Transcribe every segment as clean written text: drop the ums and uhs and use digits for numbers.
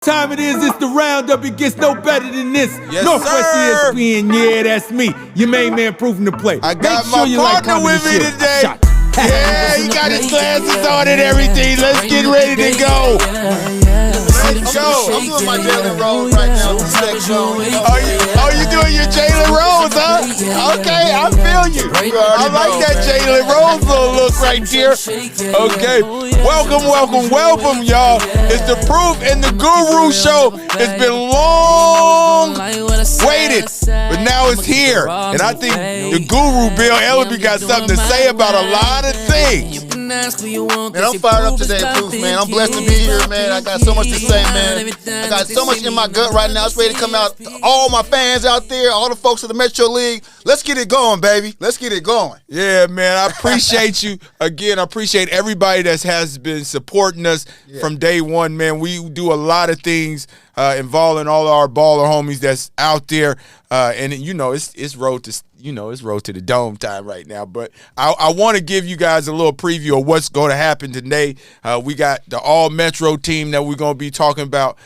Time it is, it's the roundup, it gets no better than this. Yes, Northwest sir. ESPN, yeah, that's me. Your main man proving the play. I got Make sure my you like, partner comment, with and me share. today. Shot. Yeah, he got his glasses on and everything. Let's get ready to go. Let's go. I'm doing my Jalen Rose right now. Are you doing your Jalen Rose, huh? Okay, I feel you. I like that Jalen Rose little look right there. Okay, welcome, y'all. It's the Proof and the Guru show. It's been long waited, but now it's here. And I think the Guru, Bill Ellaby, got something to say about a lot of things. Man, I'm fired up today, Proof, man. I'm blessed to be here, man. I got so much to say, man. I got so much in my gut right now. It's ready to come out. All my fans out there, all the folks of the Metro League, let's get it going, baby. Let's get it going. Yeah, man, I appreciate you. Again, I appreciate everybody that has been supporting us from day one, man. We do a lot of things involving all our baller homies that's out there. And, you know, it's road to the dome time right now. But I want to give you guys a little preview of what's going to happen today. We got the all-Metro team that we're going to be talking about.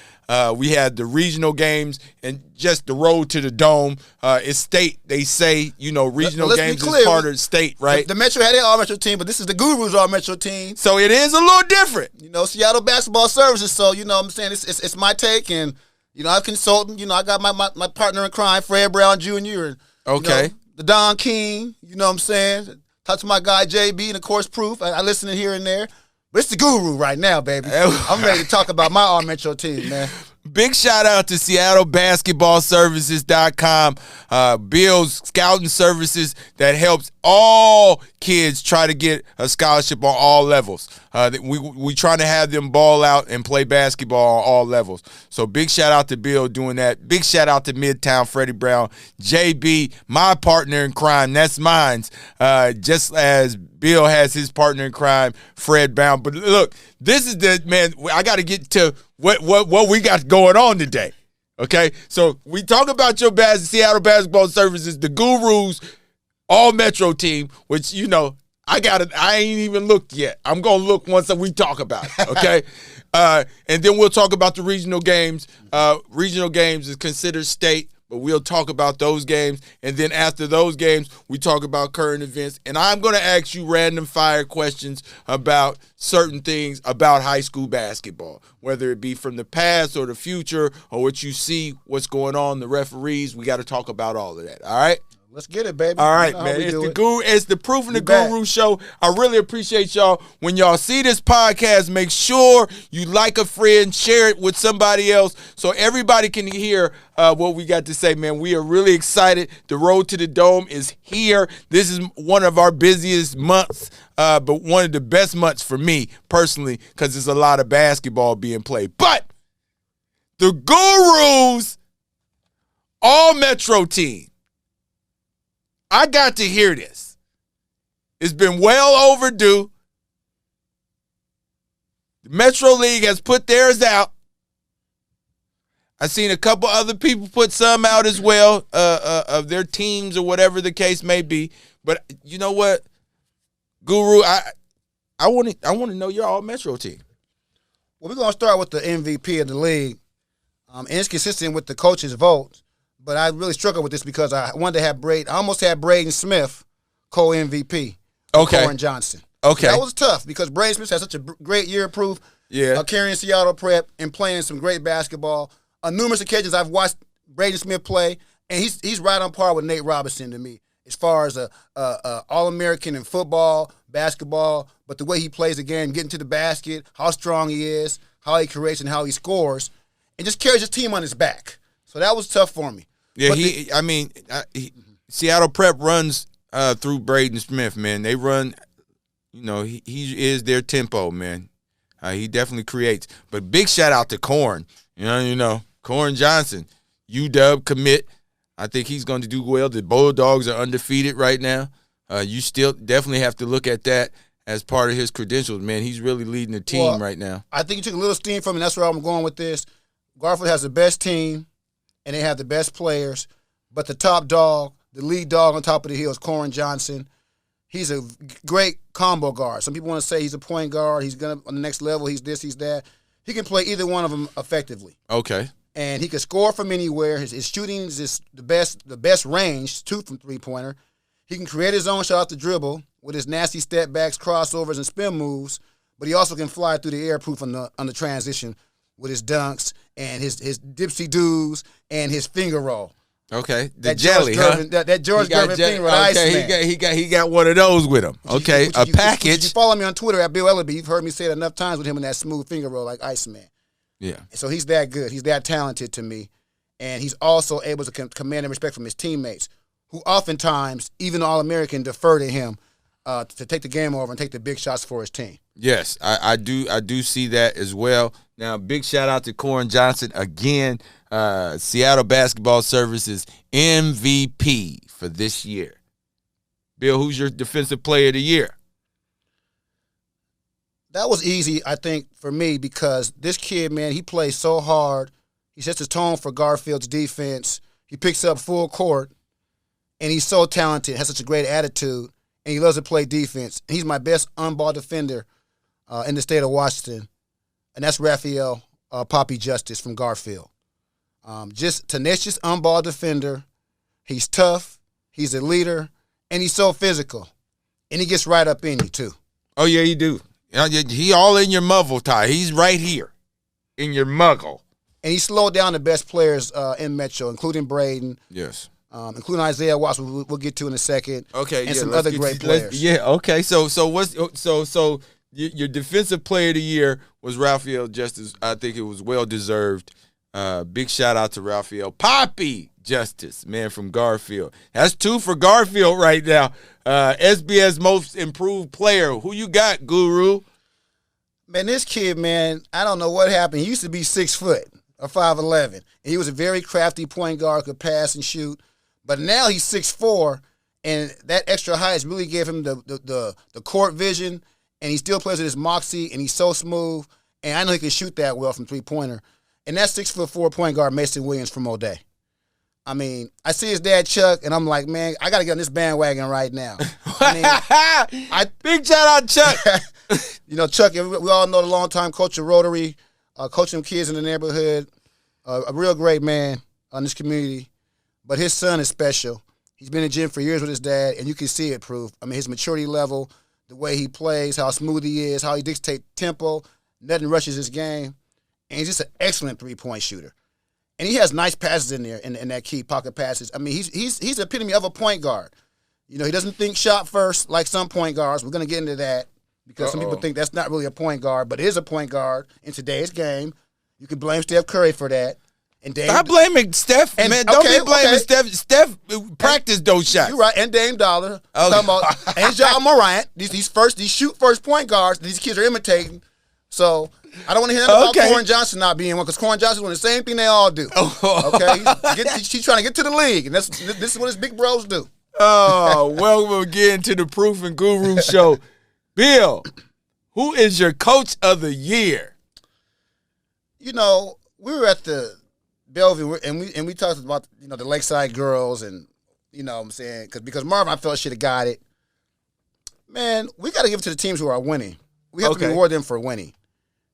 We had the regional games and just the road to the dome. It's state, they say, you know, regional games is part of the state, right? The Metro had their all-Metro team, but this is the Guru's all-Metro team. So it is a little different. You know, Seattle Basketball Services. So, you know what I'm saying? It's my take. And, you know, I'm consulting. You know, I got my partner in crime, Fred Brown Jr. And, Okay. You know, the Don King, you know what I'm saying? Talk to my guy, JB, and, of course, Proof. I listen in here and there. But it's the Guru right now, baby. I'm ready to talk about my all-Metro team, man. Big shout out to SeattleBasketballServices.com, Bill's scouting services that helps all kids try to get a scholarship on all levels. We trying to have them ball out and play basketball on all levels. So big shout out to Bill doing that. Big shout out to Midtown Freddie Brown, JB, my partner in crime. That's mine's. Just as Bill has his partner in crime, Fred Brown. But look, this is the man. I got to get to what we got going on today. Okay, so we talk about your Seattle Basketball Services, the Gurus all Metro team, which, you know, I ain't even looked yet. I'm gonna look once we talk about it. Okay, and then we'll talk about the regional games. Regional games is considered state, but we'll talk about those games. And then after those games, we talk about current events. And I'm going to ask you random fire questions about certain things about high school basketball, whether it be from the past or the future or what you see, what's going on, the referees. We got to talk about all of that. All right? Let's get it, baby. All right, you know man. It's the Proof and the Guru show. I really appreciate y'all. When y'all see this podcast, make sure you like a friend, share it with somebody else so everybody can hear what we got to say, man. We are really excited. The road to the dome is here. This is one of our busiest months, but one of the best months for me personally because there's a lot of basketball being played. But the Gurus all-Metro team, I got to hear this. It's been well overdue. The Metro League has put theirs out. I've seen a couple other people put some out as well of their teams or whatever the case may be. But you know what, Guru, I want to know your all-Metro team. Well, we're going to start with the MVP of the league. And it's consistent with the coaches' vote. But I really struggled with this because I wanted to have I almost had Braden Smith co-MVP. Okay. Corin Johnson. Okay. That was tough because Braden Smith had such a great year, Proof. Yeah. Carrying Seattle Prep and playing some great basketball. On numerous occasions, I've watched Braden Smith play, and he's right on par with Nate Robinson to me as far as a All-American in football, basketball, but the way he plays the game, getting to the basket, how strong he is, how he creates and how he scores, and just carries his team on his back. So that was tough for me. Yeah, Seattle Prep runs through Braden Smith, man. They run, you know, he is their tempo, man. He definitely creates. But big shout out to Corin. You know, Corin Johnson, UW commit. I think he's going to do well. The Bulldogs are undefeated right now. You still definitely have to look at that as part of his credentials, man. He's really leading the team right now. I think you took a little steam from him. That's where I'm going with this. Garfield has the best team, and they have the best players. But the top dog, the lead dog on top of the hill is Corin Johnson. He's a great combo guard. Some people want to say he's a point guard. He's going to on the next level. He's this, he's that. He can play either one of them effectively. Okay. And he can score from anywhere. His shooting is the best range, 2 from three-pointer. He can create his own shot off the dribble with his nasty step backs, crossovers, and spin moves. But he also can fly through the air proof on the transition with his dunks and his dipsy doos and his finger roll. Okay. The That jelly, George huh? Gervin, that George Gervin finger roll. Okay, he got one of those with him. Okay, a You package. follow me on Twitter at Bill Ellaby. You've heard me say it enough times with him in that smooth finger roll like Iceman. Yeah. So he's that good. He's that talented to me. And he's also able to command and respect from his teammates, who oftentimes, even the All-American, defer to him to take the game over and take the big shots for his team. Yes, I do see that as well. Now, big shout out to Corin Johnson again, Seattle Basketball Services MVP for this year. Bill, who's your defensive player of the year? That was easy, I think, for me because this kid, man, he plays so hard. He sets the tone for Garfield's defense. He picks up full court, and he's so talented, has such a great attitude, and he loves to play defense. And he's my best on-ball defender in the state of Washington, and that's Raphael Poppy Justice from Garfield. Just tenacious on-ball defender. He's tough. He's a leader, and he's so physical, and he gets right up in you too. Oh yeah, he do. He all in your muzzle, Ty. He's right here in your muggle. And he slowed down the best players in Metro, including Braden, Yes. including Isaiah Watts, we'll get to in a second. Okay. And yeah, some let's other get great to- let's- players. Yeah. Okay. So your defensive player of the year was Raphael Justice. I think it was well deserved. Big shout out to Raphael Poppy Justice, man, from Garfield. That's 2 for Garfield right now. SBS Most Improved Player. Who you got, Guru? Man, this kid, man, I don't know what happened. He used to be 6 foot or 5'11", and he was a very crafty point guard, could pass and shoot. But now he's 6'4", and that extra height really gave him the court vision, and he still plays with his moxie, and he's so smooth. And I know he can shoot that well from three-pointer. And that's 6'4" point guard Mason Williams from O'Day. I mean, I see his dad Chuck, and I'm like, man, I got to get on this bandwagon right now. I mean, Big shout out, Chuck. you know, Chuck, we all know the longtime coach of Rotary, coaching kids in the neighborhood, a real great man in this community. But his son is special. He's been in the gym for years with his dad, and you can see it proof. I mean, his maturity level, the way he plays, how smooth he is, how he dictates tempo, nothing rushes his game. And he's just an excellent three-point shooter. And he has nice passes in there, in that key pocket passes. I mean, he's the epitome of a point guard. You know, he doesn't think shot first like some point guards. We're going to get into that because some people think that's not really a point guard, but it is a point guard in today's game. You can blame Steph Curry for that. And Dame, Stop blaming Steph, And- man. Don't okay, be blaming okay. Steph. Steph practiced those shots. you're right, and Dame Dollar. Oh. Talking about, and John Morant. These shoot first point guards these kids are imitating. So I don't want to hear nothing Okay. about Corin Johnson not being one because Corin Johnson's doing the same thing they all do. Okay, he's trying to get to the league, and this is what his big bros do. Oh, welcome again to the Proof and Guru Show. Bill, who is your coach of the year? You know, we were at the Bellevue, and we talked about, you know, the Lakeside girls, and you know what I'm saying, because Marvin, I felt should have got it. Man, we got to give it to the teams who are winning. We have to Okay. reward them for winning,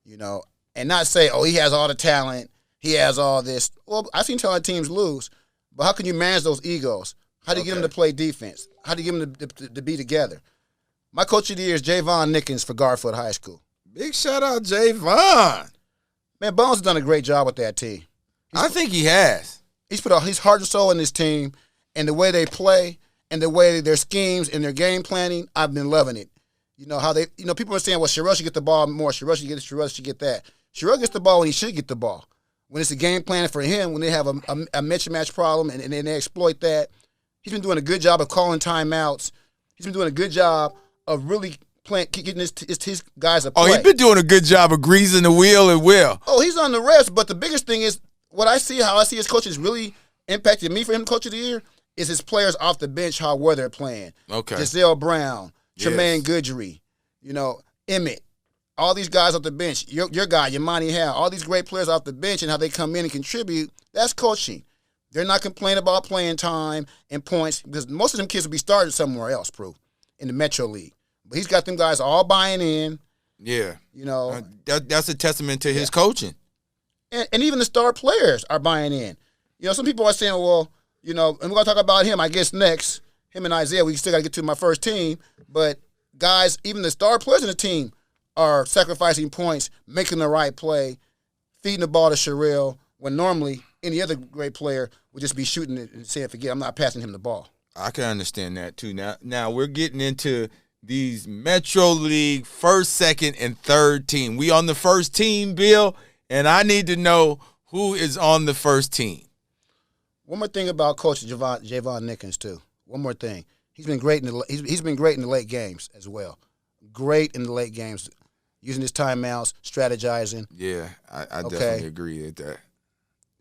you know, and not say, oh, he has all the talent, he has all this. Well, I've seen talented teams lose, but how can you manage those egos? How do you get them to play defense? How do you get them to be together? My coach of the year is Javon Nickens for Garfield High School. Big shout out, Javon. Man, Bones has done a great job with that team. I think he has. He's put his heart and soul in this team, and the way they play, and the way their schemes and their game planning. I've been loving it. You know how people are saying, well, Sherelle should get the ball more. Sherelle should get this. Sherelle should get that. Sherelle gets the ball when he should get the ball. When it's a game plan for him, when they have a mismatch problem and they exploit that. He's been doing a good job of calling timeouts. He's been doing a good job of really getting his guys a play. Oh, he's been doing a good job of greasing the wheel and will. Oh, he's on the rest. But the biggest thing is how I see his coaches really impacted me for him, coach of the year, is his players off the bench, how well they're playing. Okay. Giselle Brown, Tremaine Yes. Goodry, Emmett, all these guys off the bench. Your guy, Yamani Howe, all these great players off the bench and how they come in and contribute. That's coaching. They're not complaining about playing time and points because most of them kids will be starting somewhere else, in the Metro League. But he's got them guys all buying in. Yeah. You know, That's a testament to his coaching. and even the star players are buying in. You know, some people are saying, well, you know, and we're going to talk about him, I guess, next. Him and Isaiah, we still got to get to my first team. But, guys, even the star players in the team are sacrificing points, making the right play, feeding the ball to Sherrill, when normally any other great player would just be shooting it and saying, forget, I'm not passing him the ball. I can understand that, too. Now we're getting into these Metro League first, second, and third team. We on the first team, Bill, and I need to know who is on the first team. One more thing about Coach Javon Nickens, too. One more thing. He's been great he's been great in the late games as well. Great in the late games, using his timeouts, strategizing. Yeah, I definitely agree with that.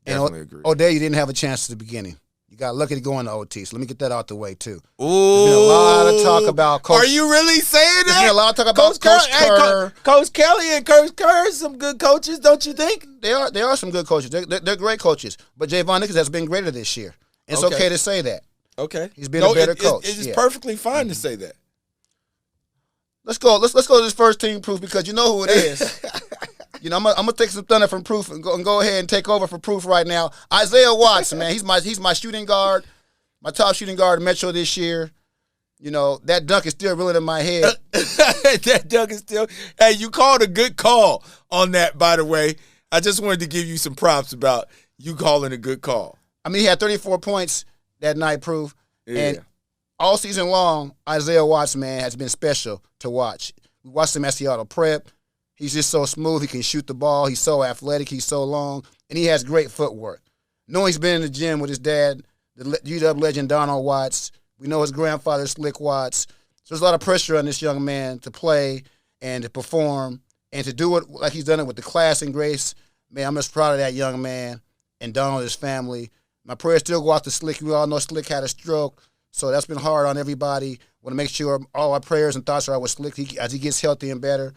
Definitely agree. O'Day, you didn't have a chance at the beginning. You got lucky to go into OT, so let me get that out the way, too. Ooh. There's been a lot of talk about Coach. Are you really saying that? There's been a lot of talk about Coach Kerr. Coach Kelly and Coach Kerr, some good coaches, don't you think? They are some good coaches. They're great coaches. But Javon Nickens has been greater this year. It's okay to say that. Okay. He's been a better coach. It's perfectly fine to say that. Let's go. Let's go to this first team Proof, because you know who it is. You know, I'm gonna take some thunder from Proof and go ahead and take over for Proof right now. Isaiah Watson, man, he's my shooting guard, my top shooting guard in Metro this year. You know, that dunk is still reeling in my head. That dunk is still. Hey, you called a good call on that, by the way. I just wanted to give you some props about you calling a good call. I mean, he had 34 points that night, Proof. Yeah. And all season long, Isaiah Watson, man, has been special to watch. We watched him at Seattle Prep. He's just so smooth. He can shoot the ball. He's so athletic. He's so long. And he has great footwork. Knowing he's been in the gym with his dad, the UW legend Donald Watts. We know his grandfather, Slick Watts. So there's a lot of pressure on this young man to play and to perform and to do it like he's done it with the class and grace. Man, I'm just proud of that young man and Donald and his family. My prayers still go out to Slick. We all know Slick had a stroke, so that's been hard on everybody. Want to make sure all our prayers and thoughts are with Slick as he gets healthy and better.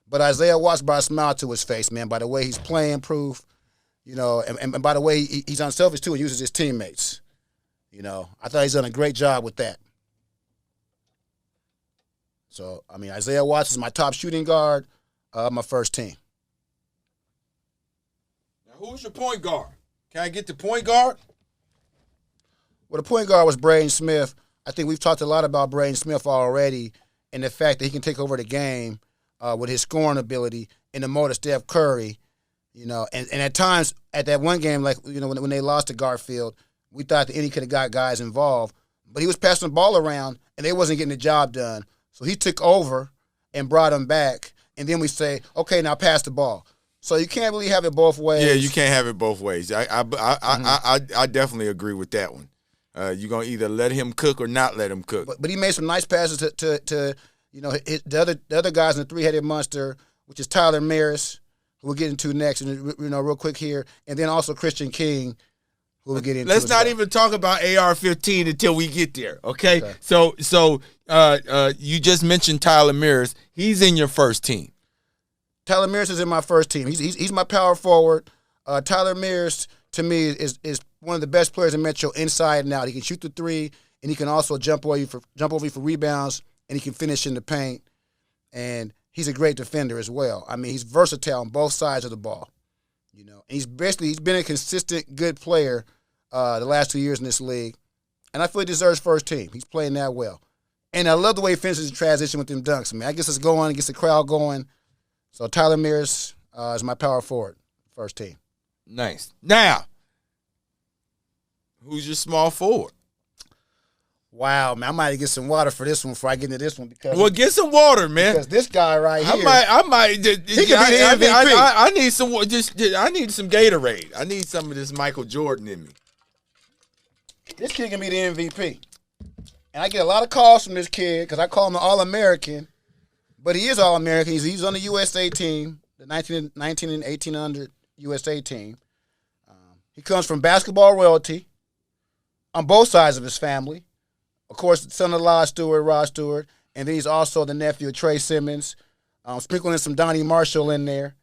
But Isaiah Watts brought a smile to his face, man, by the way he's playing, Proof. You know, and by the way he's unselfish, too, and uses his teammates. You know, I thought he's done a great job with that. So, I mean, Isaiah Watts is my top shooting guard of my first team. Now, who's your point guard? Can I get the point guard? Well, the point guard was Braden Smith. I think we've talked a lot about Braden Smith already and the fact that he can take over the game with his scoring ability in the mode of Steph Curry. You know, and at times, at that one game, like, you know, when they lost to Garfield, we thought that Indy could have got guys involved. But he was passing the ball around, and they wasn't getting the job done. So he took over and brought them back. And then we say, okay, now pass the ball. So you can't really have it both ways. Yeah, you can't have it both ways. I definitely agree with that one. You're going to either let him cook or not let him cook. But he made some nice passes to you know, the other guys in the three-headed monster, which is Tyler Maris, who we'll get into next, and, you know, real quick here, and then also Christian King, who we'll get into. Let's not even talk about AR-15 until we get there, okay? So you just mentioned Tyler Maris. He's in your first team. Tyler Maris is in my first team. He's my power forward. Tyler Maris, to me, is one of the best players in Metro inside and out. He can shoot the three, and he can also jump over you for rebounds, and he can finish in the paint. And he's a great defender as well. I mean, he's versatile on both sides of the ball. You know, and he's been a consistent, good player the last 2 years in this league, and I feel he deserves first team. He's playing that well, and I love the way he finishes the transition with them dunks. I mean, I guess it's going, gets the crowd going. So Tyler Maris is my power forward, first team. Nice. Now, who's your small forward? Wow, man, I might get some water for this one before I get into this one because get some water, man. Because this guy right here, I might. He could be the MVP. I need some. I need some Gatorade. I need some of this Michael Jordan in me. This kid can be the MVP, and I get a lot of calls from this kid because I call him an All-American, but he is All-American. He's on the USA team, the 19 and 1800 USA team. He comes from basketball royalty on both sides of his family. Of course, son of Rod Stewart, and then he's also the nephew of Trey Simmons, sprinkling some Donnie Marshall in there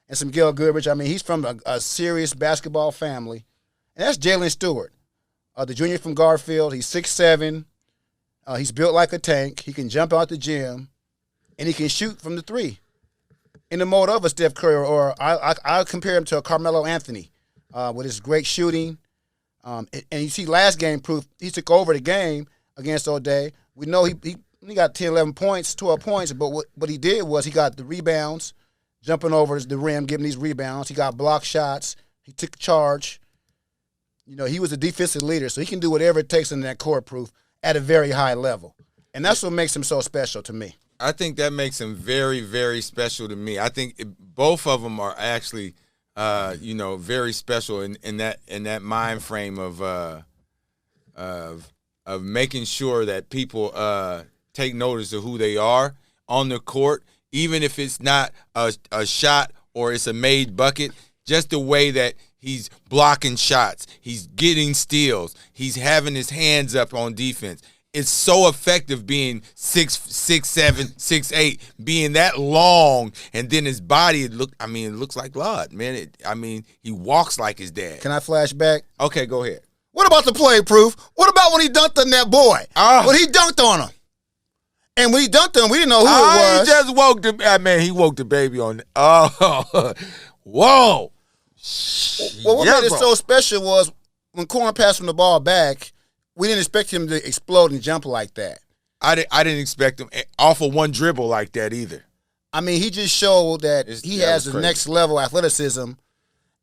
and some Gil Goodrich. I mean, he's from a serious basketball family. And that's Jalen Stewart, the junior from Garfield. He's 6'7". He's built like a tank. He can jump out the gym, and he can shoot from the three. in the mode of a Steph Curry, or I compare him to a Carmelo Anthony with his great shooting. And you see last game proof, he took over the game against O'Day. We know he got 10, 11 points, 12 points, but what he did was he got the rebounds, jumping over the rim, giving these rebounds. He got block shots. He took charge. You know, he was a defensive leader, so he can do whatever it takes in that court proof at a very high level. And that's what makes him so special to me. I think that makes him very, very special to me. I think both of them are actually, very special in that mind frame of making sure that people take notice of who they are on the court, even if it's not a shot or it's a made bucket. Just the way that he's blocking shots, he's getting steals, he's having his hands up on defense. It's so effective being 6'7", 6'8", being that long, and then his body, it looks like God, man. He walks like his dad. Can I flash back? Okay, go ahead. What about the play proof? What about when he dunked on that boy? When he dunked on him. And when he dunked on him, we didn't know who it was. He just he woke the baby on. Oh, whoa. Well, what made it so special was when Corn passed him the ball back, we didn't expect him to explode and jump like that. I didn't expect him off of one dribble like that either. I mean, he just showed that he has the next level athleticism,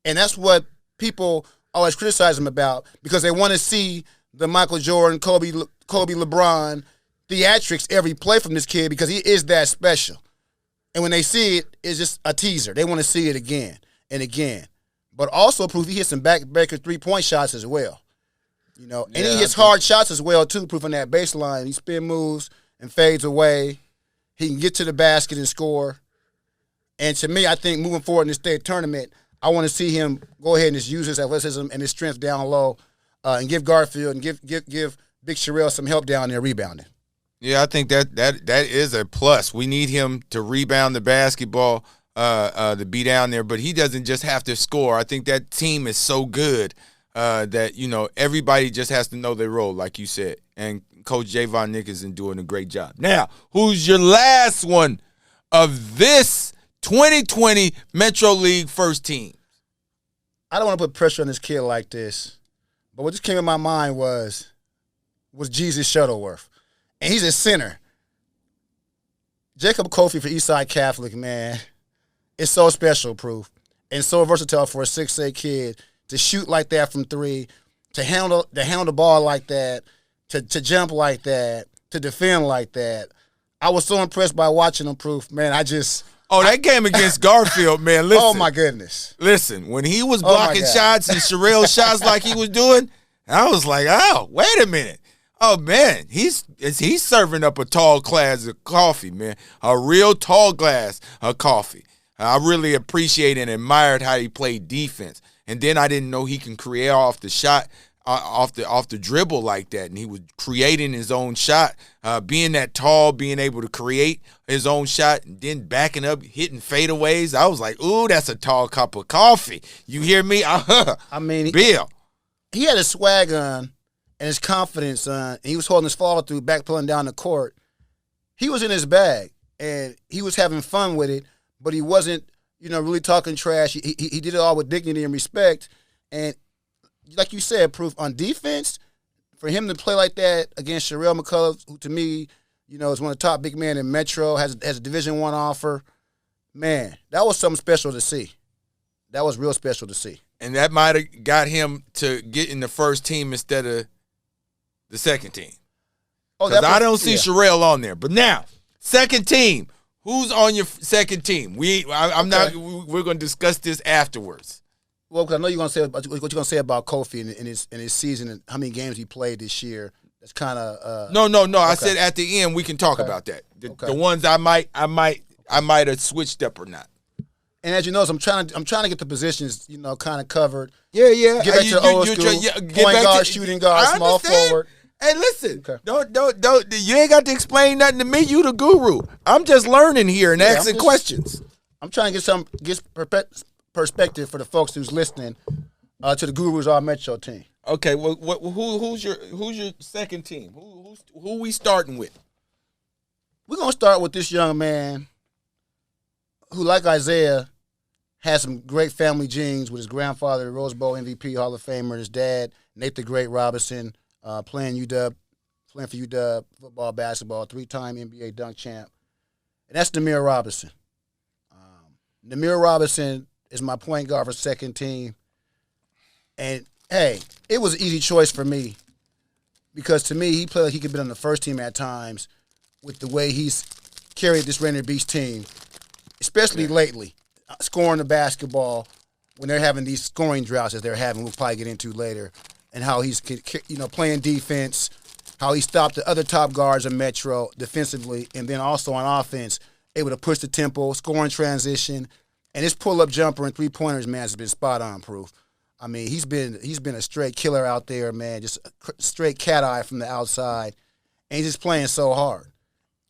and that's what people always criticize him about because they want to see the Michael Jordan, Kobe, LeBron theatrics every play from this kid because he is that special. And when they see it, it's just a teaser. They want to see it again and again. But also proof he hits some backbreaker 3-point shots as well. You know, and he hits hard shots as well, too, proof on that baseline. He spin moves and fades away. He can get to the basket and score. And to me, I think moving forward in the state tournament, I want to see him go ahead and just use his athleticism and his strength down low and give Garfield and give Big Sherelle some help down there rebounding. Yeah, I think that is a plus. We need him to rebound the basketball, to be down there, but he doesn't just have to score. I think that team is so good that, everybody just has to know their role, like you said. And Coach Javon Nickerson doing a great job. Now, who's your last one of this 2020 Metro League first team? I don't want to put pressure on this kid like this, but what just came in my mind was Jesus Shuttleworth. And he's a center. Jacob Kofi for Eastside Catholic, man. It's so special, proof. And so versatile for a 6'8" kid to shoot like that from three, to handle the ball like that, to jump like that, to defend like that. I was so impressed by watching him, proof. Man, that game against Garfield, man, listen. Oh, my goodness. Listen, when he was blocking shots and Sherelle shots like he was doing, I was like, oh, wait a minute. Oh, man, he's serving up a tall glass of coffee, man, a real tall glass of coffee. I really appreciate and admired how he played defense. And then I didn't know he can create off the shot, off the dribble like that. And he was creating his own shot, being that tall, being able to create his own shot, and then backing up, hitting fadeaways. I was like, ooh, that's a tall cup of coffee. You hear me? Bill. He had a swag on. And his confidence, and he was holding his follow through, back pulling down the court. He was in his bag, and he was having fun with it, but he wasn't, really talking trash. He did it all with dignity and respect. And like you said, proof on defense, for him to play like that against Sherelle McCullough, who to me, is one of the top big men in Metro, has a Division I offer. Man, that was something special to see. That was real special to see. And that might have got him to get in the first team instead of the second team. Because I don't see Sherelle on there. But now, second team. Who's on your second team? We're going to discuss this afterwards. Well, because I know you're going to say what you're going to say about Kofi in his season and how many games he played this year. That's kind of No. Okay. I said at the end we can talk about that. The ones I might have switched up or not. And as you know, I'm trying to get the positions, kind of covered. Yeah. Get back to the old school. Point guard, shooting guard, small forward. Hey, listen. Okay. Don't. You ain't got to explain nothing to me. You the guru. I'm just learning here and asking questions. I'm trying to get perspective for the folks who's listening to the Gurus All Metro team. Okay. Well, who's your second team? Who we starting with? We're gonna start with this young man who, like Isaiah, had some great family genes with his grandfather, the Rose Bowl MVP, Hall of Famer, his dad, Nate the Great Robinson, playing for UW football, basketball, 3-time NBA dunk champ. And that's Namir Robinson. Namir Robinson is my point guard for second team. And, hey, it was an easy choice for me because, to me, he played like he could be on the first team at times with the way he's carried this Rainier Beach team, especially lately, scoring the basketball when they're having these scoring droughts as they're having, we'll probably get into later, and how he's playing defense, how he stopped the other top guards in Metro defensively, and then also on offense, able to push the tempo, scoring transition, and his pull-up jumper and three-pointers, man, has been spot-on proof. I mean, he's been a straight killer out there, man, just a straight cat eye from the outside, and he's just playing so hard.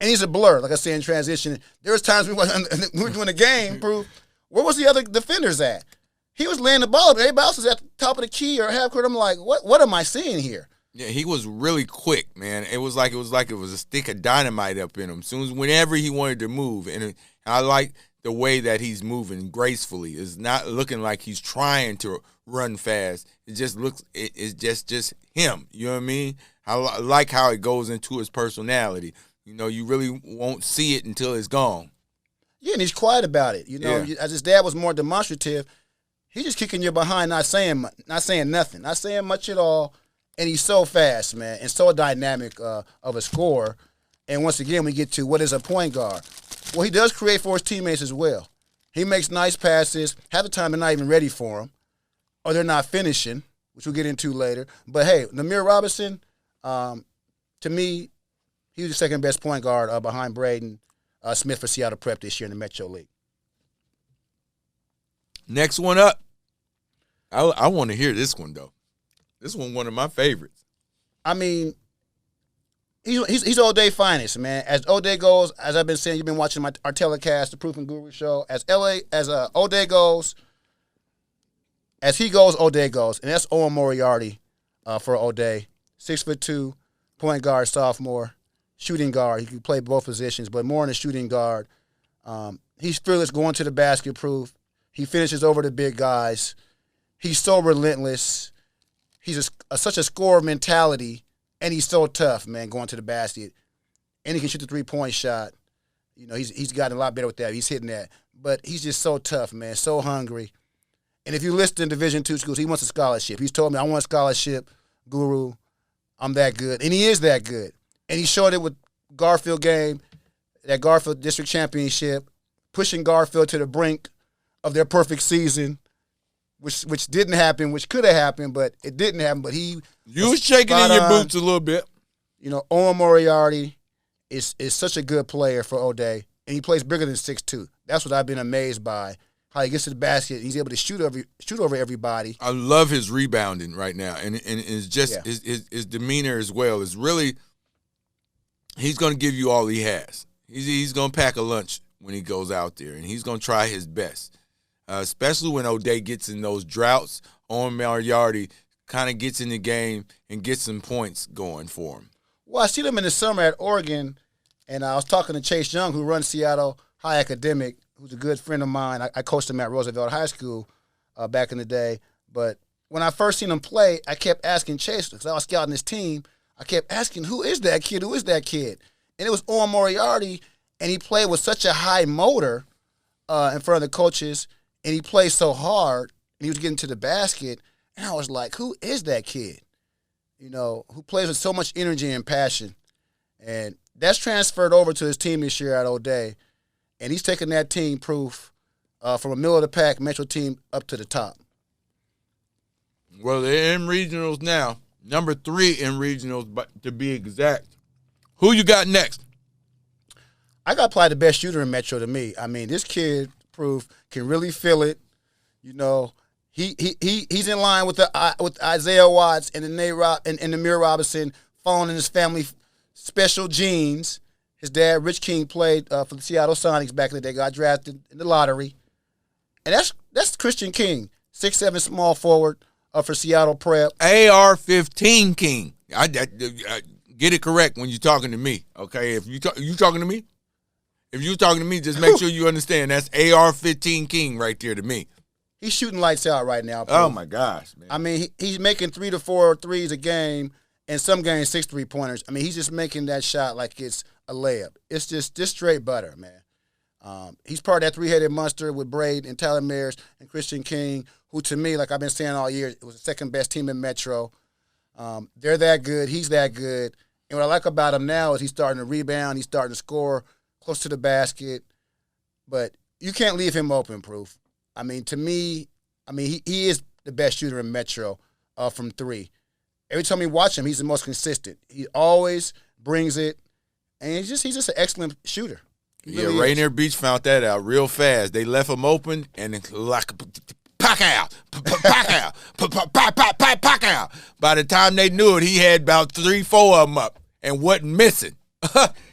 And he's a blur, like I said, in transition. There was times we were doing a game, proof. Where was the other defenders at? He was laying the ball, but everybody else was at the top of the key or half court. I'm like, what am I seeing here? Yeah, he was really quick, man. It was like it was a stick of dynamite up in him. Whenever he wanted to move, and I like the way that he's moving gracefully. It's not looking like he's trying to run fast. It just looks, it's just him. You know what I mean? I like how it goes into his personality. You know, you really won't see it until it's gone. Yeah, and he's quiet about it. You know, as his dad was more demonstrative, he's just kicking you behind, not saying nothing, not saying much at all. And he's so fast, man, and so dynamic of a scorer. And once again, we get to what is a point guard. Well, he does create for his teammates as well. He makes nice passes. Half the time, they're not even ready for him, or they're not finishing, which we'll get into later. But, hey, Namir Robinson, to me, he was the second-best point guard behind Braden Smith for Seattle Prep this year in the Metro League. Next one up. I want to hear this one, though. This one of my favorites. I mean, he's O'Day finest, man. As O'Day goes, as I've been saying, you've been watching our telecast, the Proof and Guru show. As O'Day goes, as he goes, O'Day goes, and that's Owen Moriarty for O'Day. 6'2", point guard, sophomore, shooting guard. He can play both positions, but more in the shooting guard. He's fearless going to the basket. Proof. He finishes over the big guys. He's so relentless. He's such a scorer mentality, and he's so tough, man, going to the basket. And he can shoot the three-point shot. You know, he's gotten a lot better with that. He's hitting that. But he's just so tough, man, so hungry. And if you listen in Division II schools, he wants a scholarship. He's told me, I want a scholarship, Guru. I'm that good. And he is that good. And he showed it with Garfield game, that Garfield District Championship, pushing Garfield to the brink of their perfect season. Which didn't happen, which could have happened, but it didn't happen. But you was shaking in your boots a little bit. You know, Owen Moriarty is such a good player for O'Day, and he plays bigger than 6'2". That's what I've been amazed by. How he gets to the basket, he's able to shoot over everybody. I love his rebounding right now, and it's just his demeanor as well. Is really, he's going to give you all he has. He's going to pack a lunch when he goes out there, and he's going to try his best. Especially when O'Day gets in those droughts, Owen Moriarty kind of gets in the game and gets some points going for him. Well, I see them in the summer at Oregon, and I was talking to Chase Young, who runs Seattle High Academic, who's a good friend of mine. I coached him at Roosevelt High School back in the day. But when I first seen him play, I kept asking Chase, because I was scouting his team, I kept asking, who is that kid? Who is that kid? And it was Owen Moriarty, and he played with such a high motor in front of the coaches. And he plays so hard, and he was getting to the basket, and I was like, who is that kid? You know, who plays with so much energy and passion. And that's transferred over to his team this year at O'Day, and he's taking that team, Proof, from a middle-of-the-pack Metro team up to the top. Well, they're in regionals now. Number 3 in regionals, but to be exact. Who you got next? I got probably the best shooter in Metro to me. I mean, this kid, Proof, can really feel it. You know, he's in line with Isaiah Watts and Namir Robinson, following in his family special genes. His dad, Rich King, played for the Seattle Sonics back in the day. Got drafted in the lottery, and that's Christian King, 6'7" small forward for Seattle Prep. AR-15 King. I get it correct when you're talking to me. Okay, if you talking to me. If you're talking to me, just make sure you understand that's AR-15 King right there to me. He's shooting lights out right now. Proof. Oh my gosh, man! I mean, he's making 3 to 4 threes a game, and some games 6 3-pointers. I mean, he's just making that shot like it's a layup. It's just straight butter, man. He's part of that three-headed monster with Braid and Tyler Mears and Christian King, who to me, like I've been saying all year, it was the second best team in Metro. They're that good. He's that good. And what I like about him now is he's starting to rebound. He's starting to score close to the basket. But you can't leave him open, Proof. I mean, to me, he is the best shooter in Metro from 3. Every time you watch him, he's the most consistent. He always brings it, and he's just an excellent shooter. Really Rainier Beach found that out real fast. They left him open, and it's like pack out. By the time they knew it, he had about 3-4 of them up and wasn't missing.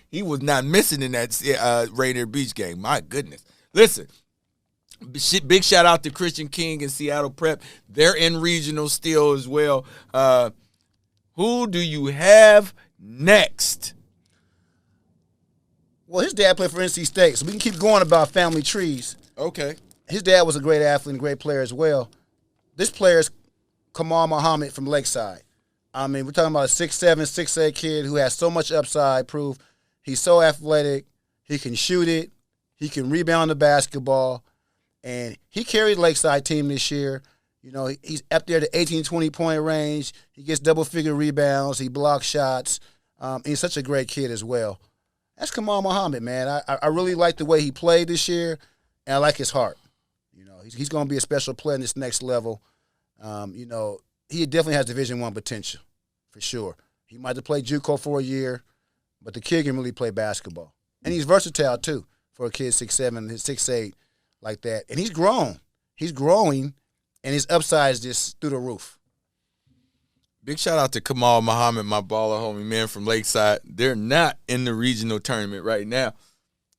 He was not missing in that Rainier Beach game. My goodness. Listen. Big shout out to Christian King and Seattle Prep. They're in regional still as well. Who do you have next? Well, his dad played for NC State, so we can keep going about family trees. Okay. His dad was a great athlete and a great player as well. This player is Kamal Muhammad from Lakeside. I mean, we're talking about a 6'7", 6'8" kid who has so much upside. Proof. He's so athletic. He can shoot it. He can rebound the basketball. And he carried Lakeside team this year. You know, he's up there to 18, 20-point range. He gets double-figure rebounds. He blocks shots. He's such a great kid as well. That's Kamal Muhammad, man. I really like the way he played this year, and I like his heart. You know, he's going to be a special player in this next level. You know, he definitely has Division I potential, for sure. He might have played JUCO for a year, but the kid can really play basketball. And he's versatile, too, for a kid 6'7", 6'8", like that. And he's grown. He's growing, and his upside is just through the roof. Big shout out to Kamal Muhammad, my baller homie, man, from Lakeside. They're not in the regional tournament right now.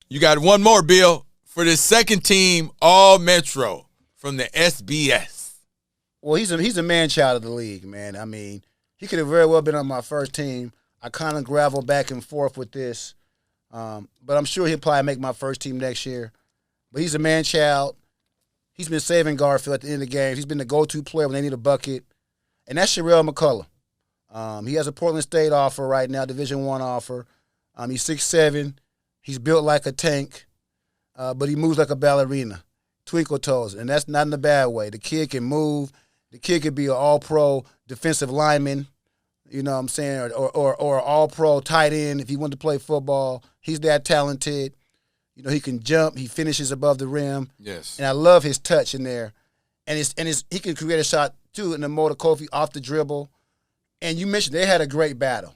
You got one more, Bill, for the second team, all Metro from the SBS. Well, he's a man-child of the league, man. I mean, he could have very well been on my first team. I kind of gravel back and forth with this. But I'm sure he'll probably make my first team next year. But he's a man-child. He's been saving Garfield at the end of the games. He's been the go-to player when they need a bucket. And that's Sherrell McCullough. He has a Portland State offer right now, Division I offer. He's 6'7". He's built like a tank, but he moves like a ballerina, twinkle toes, and that's not in a bad way. The kid can move. The kid could be an all-pro defensive lineman, you know what I'm saying, or an all-pro tight end if he wanted to play football. He's that talented. You know, he can jump. He finishes above the rim. Yes. And I love his touch in there. And he can create a shot, too, in the Motor Kofi off the dribble. And you mentioned they had a great battle.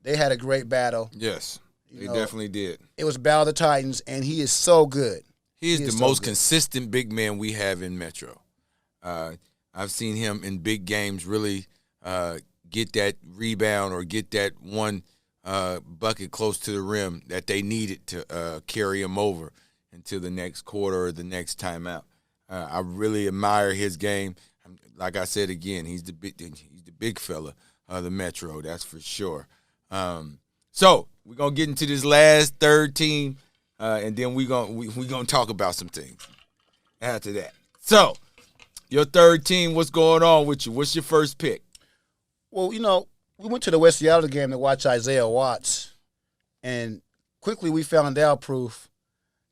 Yes, they definitely did. It was Battle of the Titans, and he is so good. He is the most consistent big man we have in Metro. I've seen him in big games really get that rebound or get that one bucket close to the rim that they needed to carry him over into the next quarter or the next timeout. I really admire his game. Like I said again, he's the big fella of the Metro, that's for sure. So we're gonna get into this last third team, and then we're gonna talk about some things after that. So your third team, what's going on with you? What's your first pick? Well, you know, we went to the West Seattle game to watch Isaiah Watts, and quickly we found out, Proof,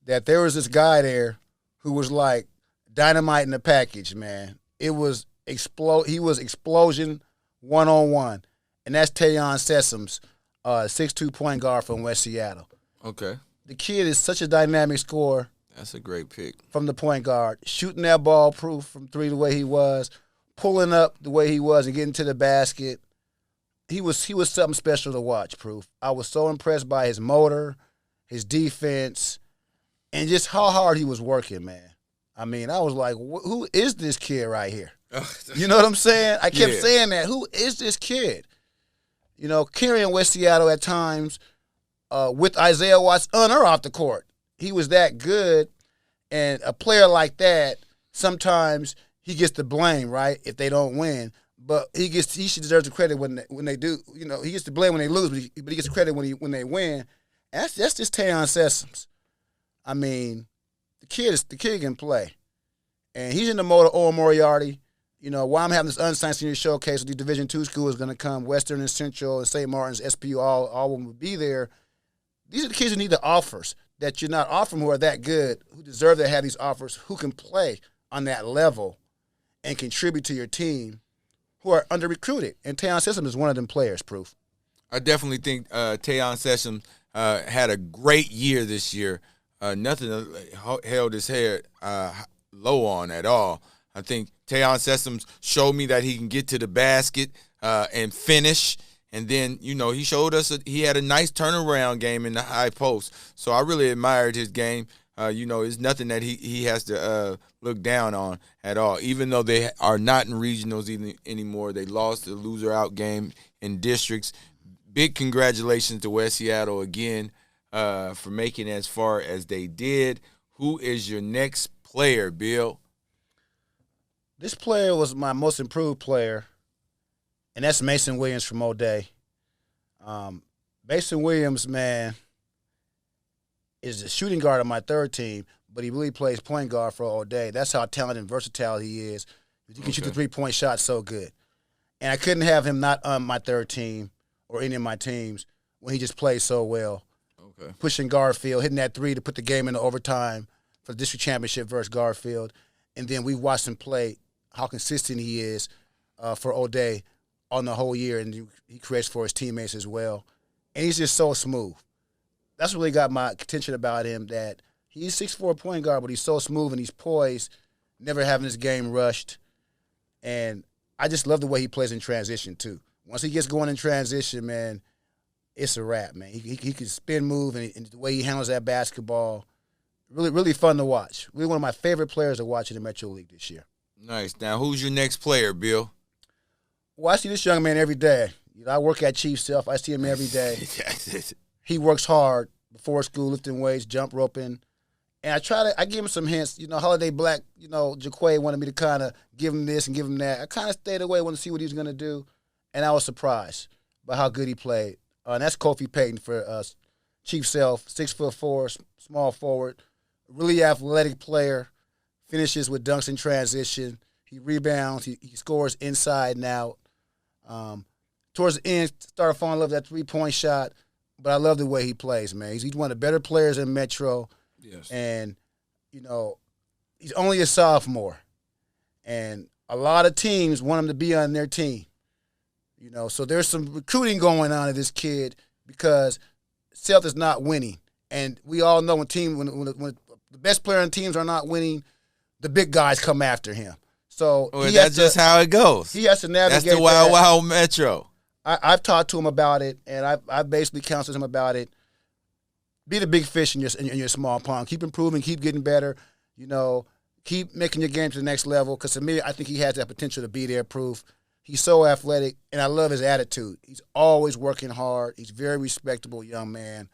that there was this guy there who was like dynamite in the package, man. It was he was explosion one-on-one, and that's Tayon Sessoms, 6'2" point guard from West Seattle. Okay. The kid is such a dynamic scorer. That's a great pick. From the point guard, shooting that ball, Proof, from three the way he was, pulling up the way he was and getting to the basket. He was something special to watch, Proof. I was so impressed by his motor, his defense, and just how hard he was working, man. I mean, I was like, who is this kid right here? You know what I'm saying? I kept saying that. Who is this kid? You know, carrying West Seattle at times with Isaiah Watts on or off the court. He was that good, and a player like that, sometimes he gets the blame, right, if they don't win. But he should deserve the credit when they do. You know, he gets the blame when they lose, but he gets the credit when they win. And that's just Tayon Sessoms. I mean, the kid can play, and he's in the mode of Owen Moriarty. You know, while I'm having this unsigned senior showcase with the Division II schools going to come, Western and Central and St. Martin's, SPU, all will be there. These are the kids who need the offers that you're not offering, who are that good, who deserve to have these offers, who can play on that level and contribute to your team, who are under-recruited. And Tayon Sessom is one of them players, Proof. I definitely think Tayon Sessom had a great year this year. Nothing held his head low on at all. I think Tayon Sessom showed me that he can get to the basket and finish. And then, you know, he showed us he had a nice turnaround game in the high post. So I really admired his game. You know, it's nothing that he has to look down on at all. Even though they are not in regionals anymore, they lost the loser-out game in districts. Big congratulations to West Seattle again for making it as far as they did. Who is your next player, Bill? This player was my most improved player, and that's Mason Williams from O'Day. Mason Williams, man, is the shooting guard on my third team, but he really plays point guard for O'Day. That's how talented and versatile he is. He can shoot the three-point shot so good. And I couldn't have him not on my third team or any of my teams when he just plays so well. Okay. Pushing Garfield, hitting that three to put the game into overtime for the district championship versus Garfield. And then we watched him play, how consistent he is for O'Day on the whole year, and he creates for his teammates as well. And he's just so smooth. That's really got my attention about him, that he's 6'4" point guard, but he's so smooth and he's poised, never having his game rushed. And I just love the way he plays in transition, too. Once he gets going in transition, man, it's a wrap, man. He can spin move, and the way he handles that basketball, really, really fun to watch. Really one of my favorite players to watch in the Metro League this year. Nice. Now, who's your next player, Bill? Well, I see this young man every day. You know, I work at Chief Self. I see him every day. He works hard before school, lifting weights, jump roping. And I give him some hints. You know, Holiday Black, you know, Jaquay wanted me to kind of give him this and give him that. I kind of stayed away, wanted to see what he was going to do. And I was surprised by how good he played. And that's Kofi Payton for Chief Self, 6'4", small forward, really athletic player, finishes with dunks in transition. He rebounds. He scores inside and out. Towards the end, started falling in love with that three-point shot. But I love the way he plays, man. He's one of the better players in Metro. Yes. And, you know, he's only a sophomore. And a lot of teams want him to be on their team. You know, so there's some recruiting going on of this kid because Self is not winning. And we all know when the best player on teams are not winning, the big guys come after him. So that's just how it goes. He has to navigate. That's the wild Metro. I've talked to him about it, and I've basically counseled him about it. Be the big fish in your small pond. Keep improving. Keep getting better. You know, keep making your game to the next level. Because to me, I think he has that potential to be there. Proof. He's so athletic, and I love his attitude. He's always working hard. He's a very respectable young man.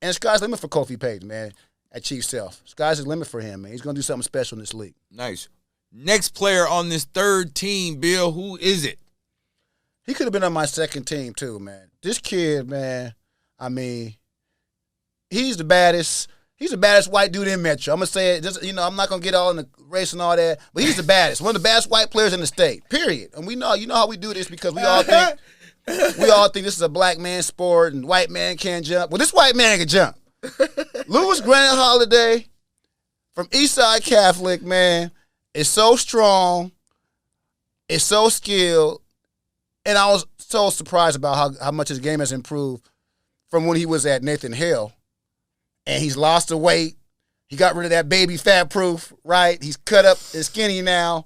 And sky's the limit for Kofi Payton, man, at Chief Self. Sky's the limit for him, man. He's going to do something special in this league. Nice. Next player on this third team, Bill, who is it? He could have been on my second team, too, man. This kid, man, I mean, he's the baddest. He's the baddest white dude in Metro. I'm going to say it. Just, you know, I'm not going to get all in the race and all that, but he's the baddest. One of the baddest white players in the state, period. And we know, you know how we do this because we all think this is a black man sport and white man can't jump. Well, this white man can jump. Lewis Granite Holiday from Eastside Catholic, man, is so strong, is so skilled, and I was so surprised about how much his game has improved from when he was at Nathan Hill. And he's lost the weight. He got rid of that baby fat Proof, right? He's cut up and skinny now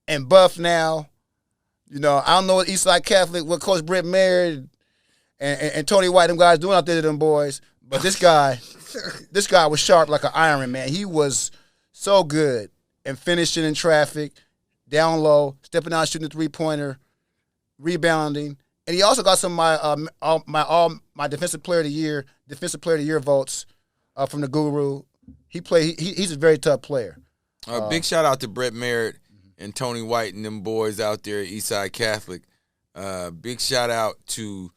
and buff now. You know, I don't know what Eastside Catholic, what Coach Brett Mayer and Tony White, them guys doing out there to them boys. But this guy was sharp like an iron, man. He was so good and finishing in traffic, down low, stepping out, shooting a three-pointer, rebounding. And he also got some of my defensive player of the year votes from the Guru. He's a very tough player. Big shout out to Brett Merritt and Tony White and them boys out there at Eastside Catholic. Big shout out to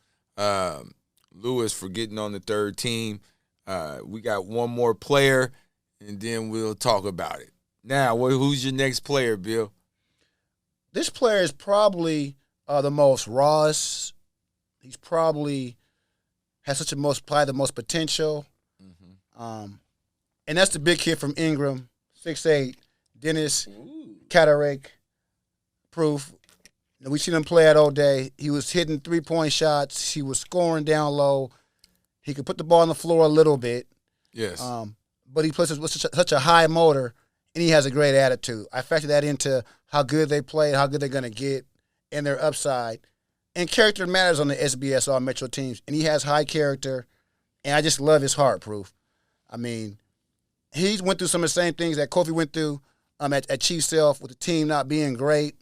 Lewis for getting on the third team. We got one more player and then we'll talk about it. Now, who's your next player, Bill? This player is probably the most rawest. He's probably has probably the most potential. And that's the big kid from Ingram, 6'8", Dennis Cataract Proof. We seen him play at O'Day. He was hitting 3-point shots. He was scoring down low. He could put the ball on the floor a little bit. Yes. But he plays with such a high motor, and he has a great attitude. I factor that into how good they play, how good they're going to get, and their upside. And character matters on the SBS All Metro teams, and he has high character, and I just love his heart, Proof. I mean, he went through some of the same things that Kofi went through at Chief Self with the team not being great,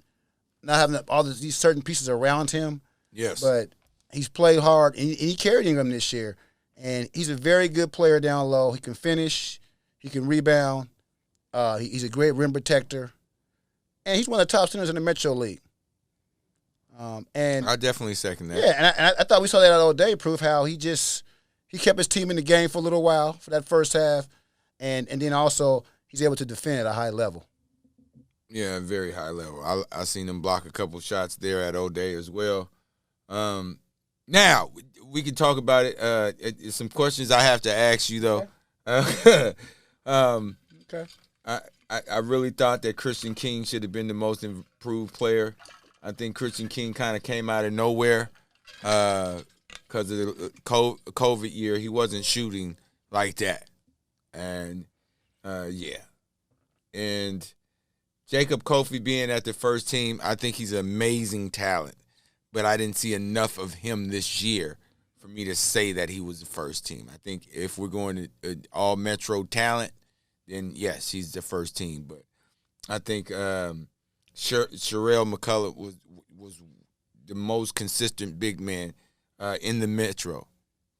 not having all these certain pieces around him. Yes. But he's played hard, and he carried Ingram this year. And he's a very good player down low. He can finish. He can rebound. He's a great rim protector. And he's one of the top centers in the Metro League. And I definitely second that. yeah, and I thought we saw that all day, Proof, how he kept his team in the game for a little while for that first half. And then also he's able to defend at a high level. Yeah, very high level. I seen him block a couple shots there at O'Day as well. Now, we can talk about it. Some questions I have to ask you, though. Okay. I really thought that Christian King should have been the most improved player. I think Christian King kind of came out of nowhere because of the COVID year. He wasn't shooting like that. And, yeah. And Jacob Kofi being at the first team, I think he's an amazing talent. But I didn't see enough of him this year for me to say that he was the first team. I think if we're going to all-metro talent, then, yes, he's the first team. But I think Sherelle McCullough was the most consistent big man in the Metro.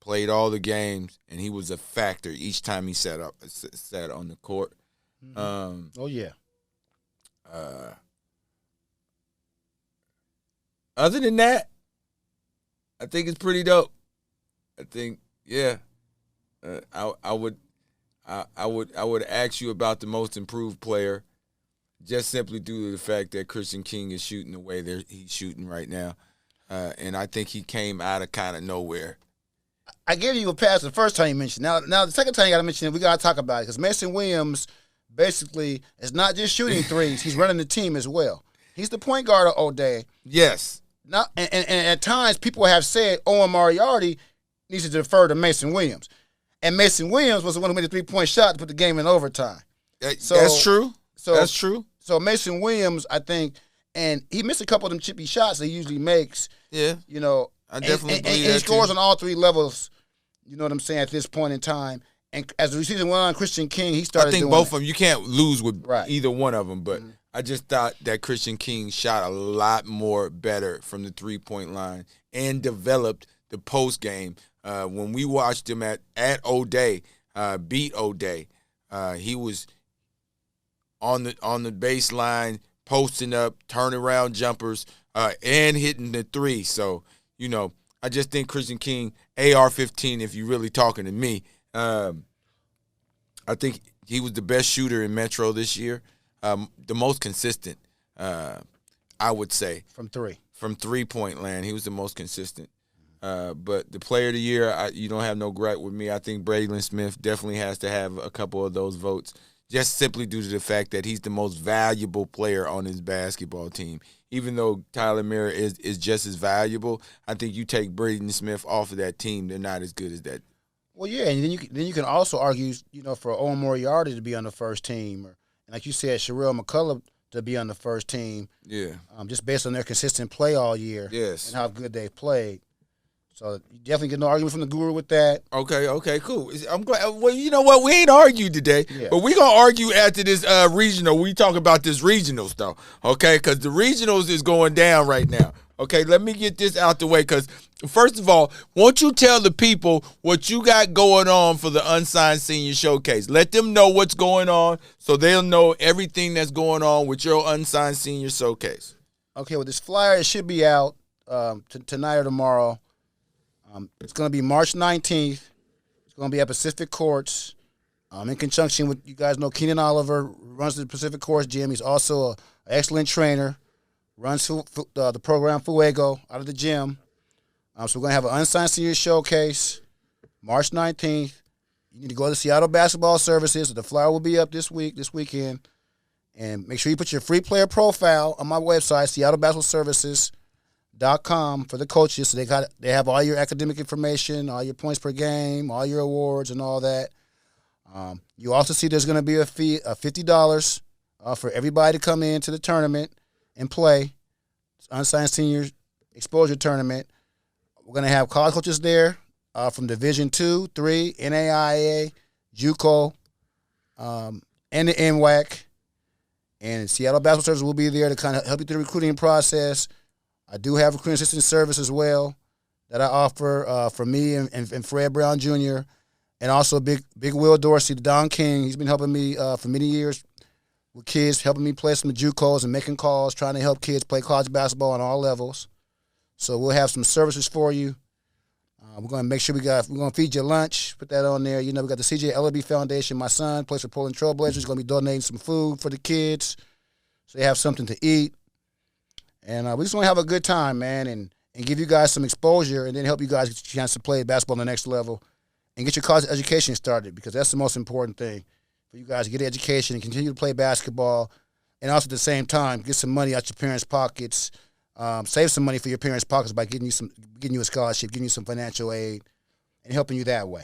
Played all the games, and he was a factor each time he sat on the court. Oh, yeah. Other than that, I think it's pretty dope. I think, yeah, I would ask you about the most improved player, just simply due to the fact that Christian King is shooting the way that he's shooting right now, and I think he came out of kind of nowhere. I gave you a pass the first time you mentioned. Now the second time you got to mention it, we got to talk about it because Mason Williams basically is not just shooting threes; he's running the team as well. He's the point guard of O'Day. Yes. And at times people have said Owen Moriarty needs to defer to Mason Williams. And Mason Williams was the one who made the 3-point shot to put the game in overtime. That's true. That's true. So Mason Williams, I think, and he missed a couple of them chippy shots that he usually makes. Yeah. You know, I definitely believe and that he scores too. on all three levels, you know what I'm saying, at this point in time. And as the season went on, Christian King, he started I think doing both that. of them, you can't lose with Right. either one of them, but I just thought that Christian King shot a lot more better from the three-point line and developed the post game. When we watched him at O'Day, beat O'Day, he was on the baseline, posting up, turnaround jumpers, and hitting the three. So, you know, I just think Christian King, AR-15, if you're really talking to me, I think he was the best shooter in Metro this year. The most consistent, I would say. From three. From three-point land, he was the most consistent. But the player of the year, you don't have no gripe with me. I think Braylon Smith definitely has to have a couple of those votes, just simply due to the fact that he's the most valuable player on his basketball team. Even though Tyler Mirror is just as valuable, I think you take Braylon Smith off of that team, they're not as good as that. Well, yeah, and then you can also argue, you know, for Owen Moriarty to be on the first team, or like you said, Sherelle McCullough to be on the first team. Yeah. Just based on their consistent play all year. Yes. And how good they've played. So you definitely get no argument from the guru with that. Okay, cool. I'm glad. Well, you know what? We ain't argued today, Yeah. but we gonna argue after this regional. We talk about this regionals though, okay? Because the regionals is going down right now. Okay, let me get this out the way. Because first of all, won't you tell the people what you got going on for the Unsigned Senior Showcase? Let them know what's going on, so they'll know everything that's going on with your Unsigned Senior Showcase. Okay, well, this flyer, it should be out tonight or tomorrow. It's going to be March 19th. It's going to be at Pacific Courts. In conjunction with, you guys know, Keenan Oliver runs the Pacific Coast Gym. He's also an excellent trainer, runs the program Fuego out of the gym. So we're going to have an unsigned senior showcase March 19th. You need to go to Seattle Basketball Services. The flyer will be up this weekend. And make sure you put your free player profile on my website, seattlebasketballservices.com, for the coaches. So they have all your academic information, all your points per game, all your awards, and all that. You also see there's going to be a fee of $50 for everybody to come into the tournament and play. It's unsigned senior exposure tournament. We're going to have college coaches there from Division II, III, NAIA, JUCO, and the NWAC. And Seattle Basketball Services will be there to kind of help you through the recruiting process. I do have recruiting assistant service as well that I offer for me and Fred Brown Jr., and also Big Will Dorsey, the Don King. He's been helping me for many years with kids, helping me play some JUCOs and making calls, trying to help kids play college basketball on all levels. So we'll have some services for you. We're going to make sure we're going to feed you lunch, put that on there. You know, we got the C.J. Ellerby Foundation. My son plays for Portland Trailblazers. He's going to be donating some food for the kids so they have something to eat. And we just want to have a good time, man, and give you guys some exposure and then help you guys get a chance to play basketball on the next level and get your college education started, because that's the most important thing for you guys to get an education and continue to play basketball, and also at the same time get some money out your parents' pockets. Save some money for your parents' pockets by getting you a scholarship, giving you some financial aid, and helping you that way.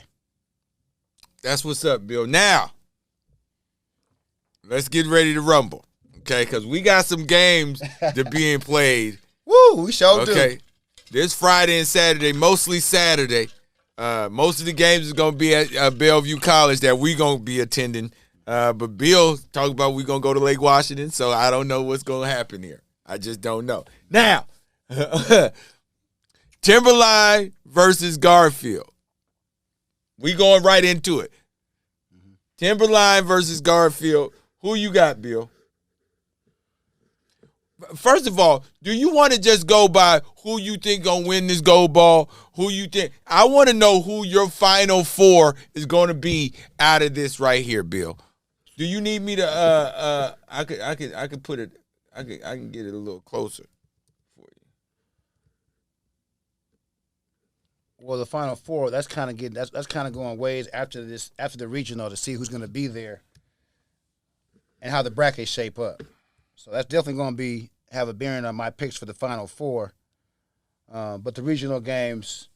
That's what's up, Bill. Now, let's get ready to rumble, okay? Because we got some games that being played. Woo, we sure do. Okay, this Friday and Saturday, mostly Saturday. Most of the games is going to be at Bellevue College that we're going to be attending. But Bill talked about we're going to go to Lake Washington, so I don't know what's going to happen here. I just don't know. Now, Timberline versus Garfield. We going right into it. Timberline versus Garfield. Who you got, Bill? First of all, do you want to just go by who you think gonna win this gold ball? Who you think? I want to know who your final four is going to be out of this right here, Bill. Do you need me to? I could put it. I can get it a little closer for you. Well, the Final Four, that's kind of going ways after the regional to see who's going to be there and how the brackets shape up. So that's definitely going to have a bearing on my picks for the Final Four. But the regional games,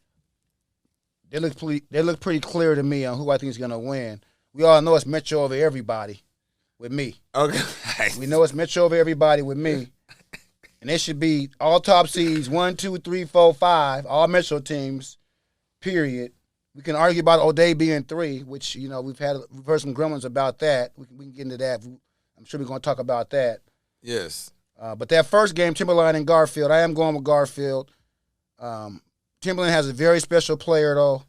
they look pretty clear to me on who I think is going to win. We all know it's Metro over everybody with me. Okay. We know it's Metro over everybody with me. And it should be all top seeds, 1, 2, 3, 4, 5, all Metro teams, period. We can argue about O'Day being 3, which, you know, we've heard some grumblings about that. We can get into that. I'm sure we're going to talk about that. Yes. But that first game, Timberline and Garfield, I am going with Garfield. Timberline has a very special player, though.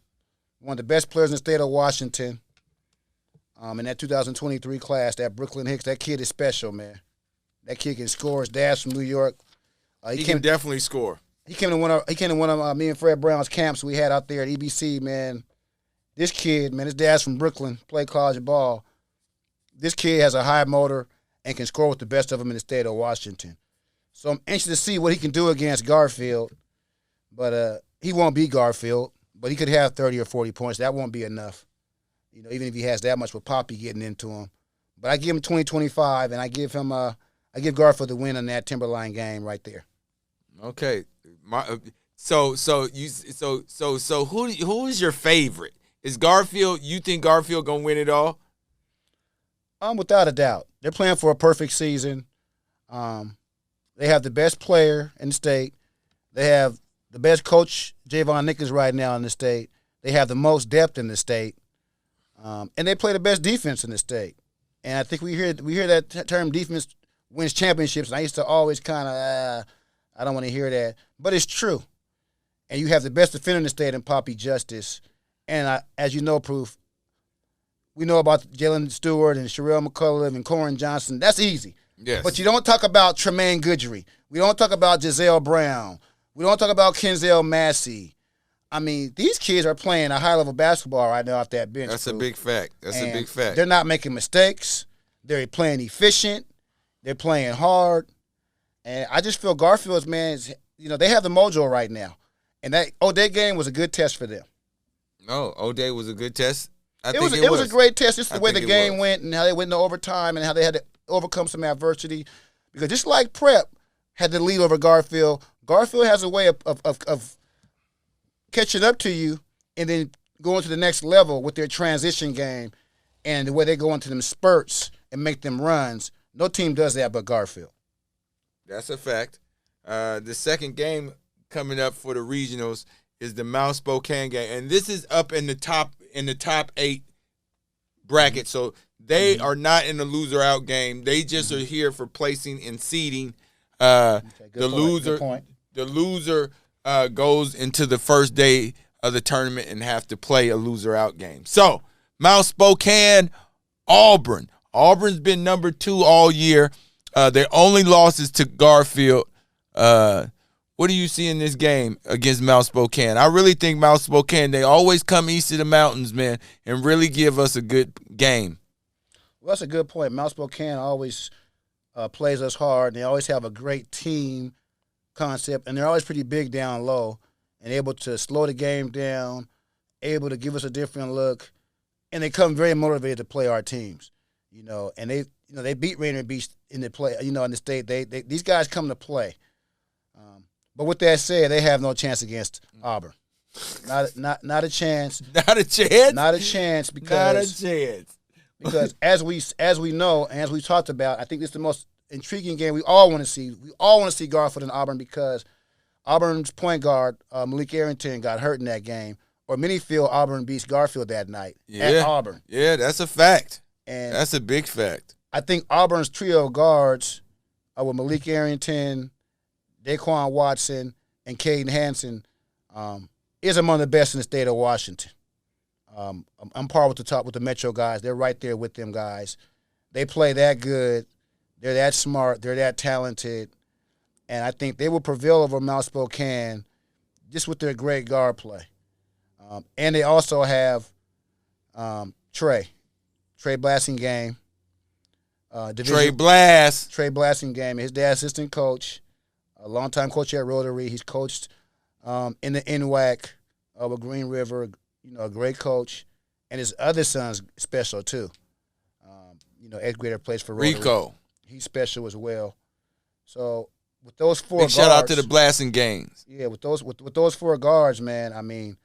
One of the best players in the state of Washington. In that 2023 class, that Brooklyn Hicks, that kid is special, man. That kid can score. His dad's from New York. He can definitely score. He came to one of me and Fred Brown's camps we had out there at EBC, man. This kid, man, his dad's from Brooklyn, played college ball. This kid has a high motor and can score with the best of them in the state of Washington. So I'm anxious to see what he can do against Garfield. But he won't beat Garfield, but he could have 30 or 40 points. That won't be enough. You know, even if he has that much with Poppy getting into him. But I give him 20-25, and I give Garfield the win on that Timberline game right there. Okay. So who is your favorite? Is Garfield? You think Garfield gonna win it all? Without a doubt. They're playing for a perfect season. They have the best player in the state. They have the best coach, Javon Nichols, right now in the state. They have the most depth in the state. And they play the best defense in the state. And I think we hear that term defense wins championships. And I used to always kind of, I don't want to hear that. But it's true. And you have the best defender in the state in Poppy Justice. And as you know, Proof, we know about Jalen Stewart and Sherelle McCullough and Corin Johnson. That's easy. Yes. But you don't talk about Tremaine Goodry. We don't talk about Giselle Brown. We don't talk about Kenzel Massey. I mean, these kids are playing a high level basketball right now off that bench. That's a Proof. big fact. That's a And big fact. They're not making mistakes. They're playing efficient. They're playing hard. And I just feel Garfield's, man, they have the mojo right now. And that O'Day game was a good test for them. No, O'Day was a good test. It was a great test. Just the way the game was. went and how they went into overtime and how they had to overcome some adversity. Because just like Prep had the lead over Garfield, Garfield has a way of catching up to you and then going to the next level with their transition game and the way they go into them spurts and make them runs. No team does that but Garfield. That's a fact. The second game coming up for the regionals is the Mount Spokane game, and this is up in the top 8 bracket. So they are not in the loser out game. They just are here for placing and seeding. The loser goes into the first day of the tournament and have to play a loser out game. So Mount Spokane, Auburn. Auburn's been number 2 all year. Their only losses to Garfield. What do you see in this game against Mount Spokane? I really think Mount Spokane, they always come east of the mountains, man, and really give us a good game. Well, that's a good point. Mount Spokane always plays us hard, and they always have a great team concept, and they're always pretty big down low and able to slow the game down, able to give us a different look, and they come very motivated to play our teams. And they beat Rainier Beach in the play. In the state, these guys come to play. But with that said, they have no chance against Auburn. Not a chance. Not a chance. Not a chance because Not a chance. because as we know and as we talked about, I think this is the most intriguing game we all want to see. We all want to see Garfield and Auburn because Auburn's point guard Malik Arrington got hurt in that game. Or many feel Auburn beats Garfield that night at Auburn. Yeah, that's a fact. And that's a big fact. I think Auburn's trio of guards with Malik Arrington, Daquan Watson, and Caden Hansen is among the best in the state of Washington. I'm par with the Metro guys. They're right there with them guys. They play that good. They're that smart. They're that talented. And I think they will prevail over Mount Spokane just with their great guard play. And they also have Trey Blasingame. Trey Blasingame. His dad's assistant coach, a longtime coach at Rotary. He's coached in the NWAC with Green River, a great coach. And his other son's special too. 8th grader plays for Rotary. Rico. He's special as well. So with those 4 Big guards. shout out to the Blasting Games. Yeah, with those 4 guards, man, I mean,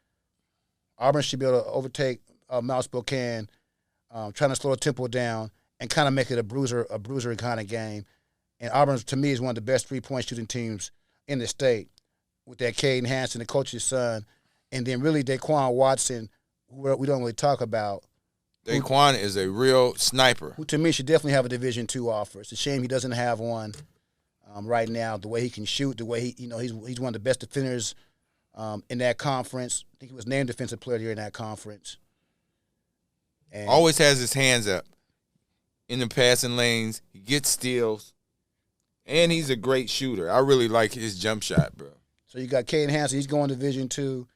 Auburn should be able to overtake Mount Spokane, trying to slow the tempo down and kind of make it a bruiser kind of game. And Auburn, to me, is one of the best 3-point shooting teams in the state with that Caden Hansen, the coach's son, and then really Daquan Watson, who we don't really talk about. Daquan is a real sniper. Who, to me, should definitely have a Division II offer. It's a shame he doesn't have one right now, the way he can shoot, the way he's one of the best defenders in that conference. I think he was named Defensive Player of the Year in that conference. And always has his hands up in the passing lanes. He gets steals, and he's a great shooter. I really like his jump shot, bro. So you got Caden Hansen. He's going Division II.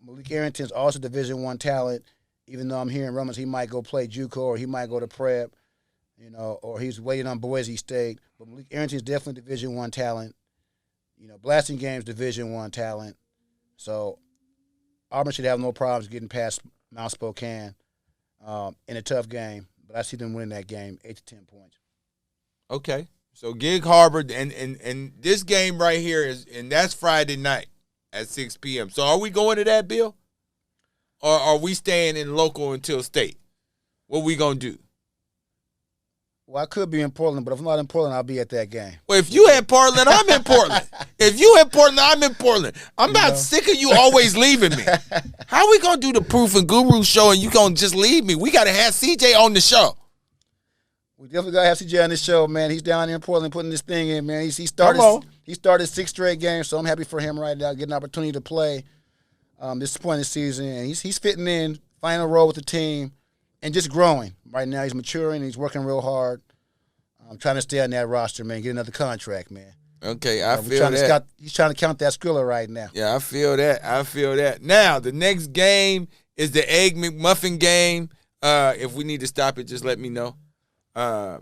Malik Arrington's also Division I talent. Even though I'm hearing rumors he might go play JUCO or he might go to prep, or he's waiting on Boise State. But Malik Arrington's definitely Division I talent. Blasting Game's Division I talent. So Auburn should have no problems getting past Mount Spokane in a tough game. But I see them winning that game 8 to 10 points. Okay. So Gig Harbor and this game right here and that's Friday night at 6 p.m. So are we going to that, Bill? Or are we staying in local until state? What we going to do? Well, I could be in Portland, but if I'm not in Portland, I'll be at that game. Well, if you in Portland, I'm in Portland. If you in Portland, I'm in Portland. I'm about sick of you always leaving me. How we going to do the Proof and Guru show and you going to just leave me? We got to have CJ on the show. We definitely got to have CJ on the show, man. He's down there in Portland putting this thing in, man. He started 6 straight games, so I'm happy for him right now, getting an opportunity to play this point in the season. And he's fitting in, finding a role with the team, and just growing. Right now he's maturing. He's working real hard. I'm trying to stay on that roster, man, get another contract, man. Okay, I We're feel trying that. to scout, he's trying to count that Skrilla right now. Yeah, I feel that. Now, the next game is the Egg McMuffin game. If we need to stop it, just let me know. The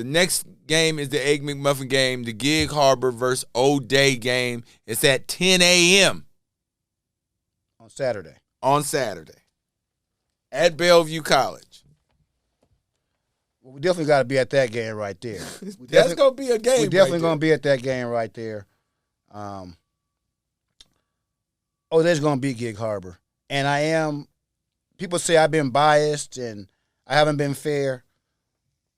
next game is the Egg McMuffin game, the Gig Harbor versus O'Day game. It's at 10 a.m. on Saturday. at Bellevue College. Well, we definitely got to be at that game right there. That's going to be a game. We're definitely going to be at that game right there. There's going to be Gig Harbor. And I am, people say I've been biased and I haven't been fair.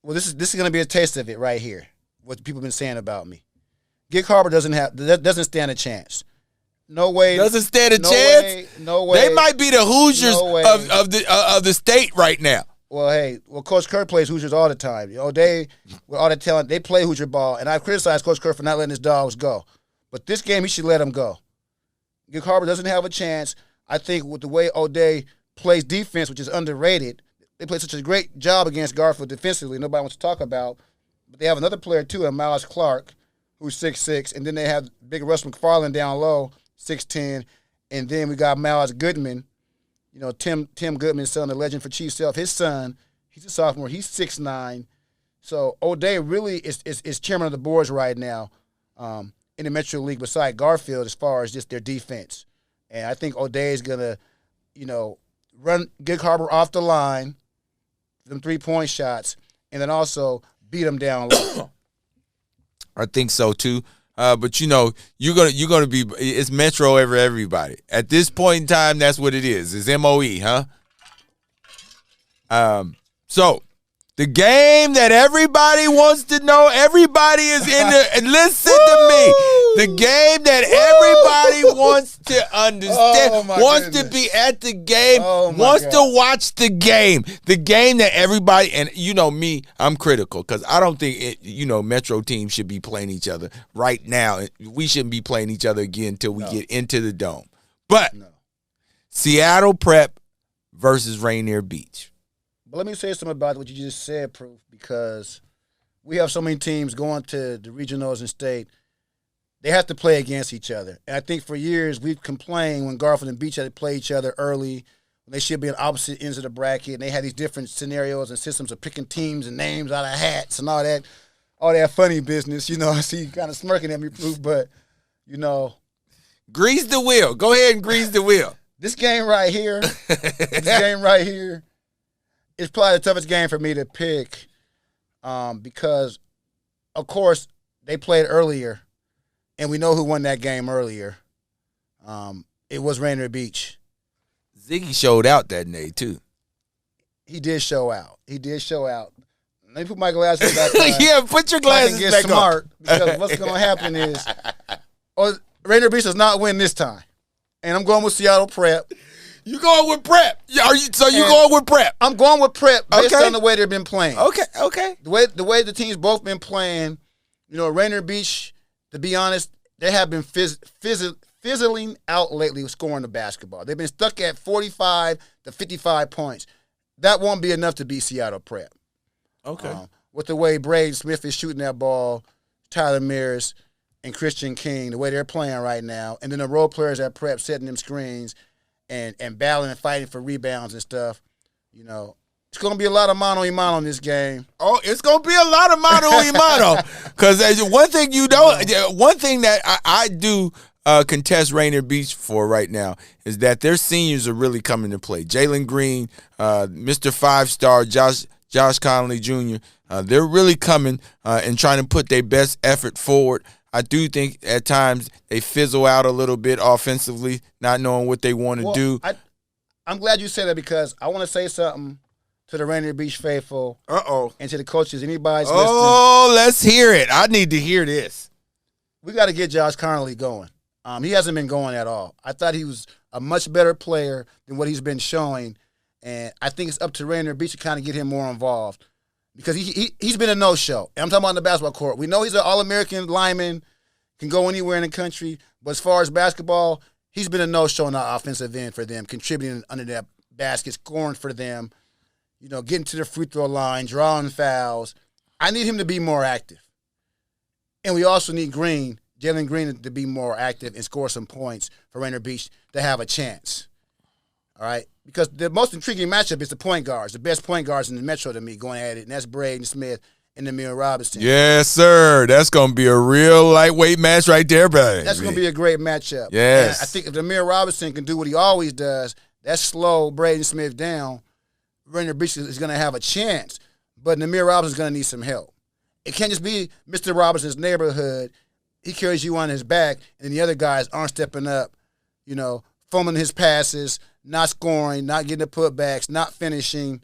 Well, this is going to be a taste of it right here, what people have been saying about me. Gig Harbor doesn't stand a chance. No way. Doesn't stand a chance? No way. They might be the Hoosiers of the state right now. Well, Coach Kerr plays Hoosiers all the time. They, with all the talent, they play Hoosier ball, and I've criticized Coach Kerr for not letting his dogs go. But this game, he should let them go. Gig Harbor doesn't have a chance. I think with the way O'Day plays defense, which is underrated, they play such a great job against Garfield defensively, nobody wants to talk about. But they have another player, too, Miles Clark, who's 6'6", and then they have big Russ McFarland down low, 6'10", and then we got Miles Goodman. Tim Goodman's son, the legend for Chief Self, his son, he's a sophomore. He's 6'9". So O'Day really is chairman of the boards right now in the Metro League beside Garfield as far as just their defense. And I think O'Day is going to, run Gig Harbor off the line, them 3-point shots, and then also beat them down low. I think so, too. But you're gonna be, it's Metro over everybody. At this point in time, that's what it is. It's MOE, huh? So the game that everybody wants to know, everybody is in the, and listen to me. The game that everybody wants to understand, wants to be at the game, wants to watch the game. The game that everybody, and me, I'm critical because I don't think Metro teams should be playing each other right now. We shouldn't be playing each other again until we get into the dome. But Seattle Prep versus Rainier Beach. But let me say something about what you just said, Proof, because we have so many teams going to the regionals and state. They have to play against each other. And I think for years we've complained when Garfield and Beach had to play each other early, when they should be on opposite ends of the bracket, and they had these different scenarios and systems of picking teams and names out of hats and all that funny business. I see you kind of smirking at me, Proof, but, Grease the wheel. Go ahead and grease the wheel. This game right here, it's probably the toughest game for me to pick because, of course, they played earlier, and we know who won that game earlier. It was Rainier Beach. Ziggy showed out that day, too. He did show out. Let me put my glasses back on. Yeah, put your glasses get back smart, on. because what's going to happen is Rainier Beach does not win this time. And I'm going with Seattle Prep. You going with Prep? Going with Prep? I'm going with Prep based Okay. on the way they've been playing. Okay. The way the teams both been playing, Rainier Beach, to be honest, they have been fizzling out lately with scoring the basketball. They've been stuck at 45 to 55 points. That won't be enough to beat Seattle Prep. Okay. With the way Braden Smith is shooting that ball, Tyler Mears and Christian King, the way they're playing right now, and then the role players at Prep setting them screens and battling and fighting for rebounds and stuff, it's going to be a lot of mano-a-mano in this game. Oh, it's going to be a lot of mano-a-mano. Because one thing one thing that I do contest Rainier Beach for right now is that their seniors are really coming to play. Jalen Green, Mr. 5-star, Josh Connolly Jr., they're really coming and trying to put their best effort forward. I do think at times they fizzle out a little bit offensively, not knowing what they want to do. I'm glad you said that because I want to say something to the Rainier Beach faithful. And to the coaches. Anybody's listening. Oh, let's hear it. I need to hear this. We got to get Josh Connolly going. He hasn't been going at all. I thought he was a much better player than what he's been showing. And I think it's up to Rainier Beach to kind of get him more involved. Because he's been a no-show. And I'm talking about on the basketball court. We know he's an All-American lineman, can go anywhere in the country. But as far as basketball, he's been a no-show on the offensive end for them, contributing under that basket, scoring for them, getting to the free throw line, drawing fouls. I need him to be more active. And we also need Green, Jalen Green, to be more active and score some points for Rainier Beach to have a chance. All right? Because the most intriguing matchup is the point guards, the best point guards in the Metro to me going at it, and that's Braden Smith and Namir Robinson. Yes, sir. That's going to be a real lightweight match right there, baby. That's going to be a great matchup. Yes. And I think if Namir Robinson can do what he always does, that's slow Braden Smith down, Rainier Beach is going to have a chance. But Namir Robinson's going to need some help. It can't just be Mr. Robinson's neighborhood. He carries you on his back, and the other guys aren't stepping up, fumbling his passes, not scoring, not getting the putbacks, not finishing.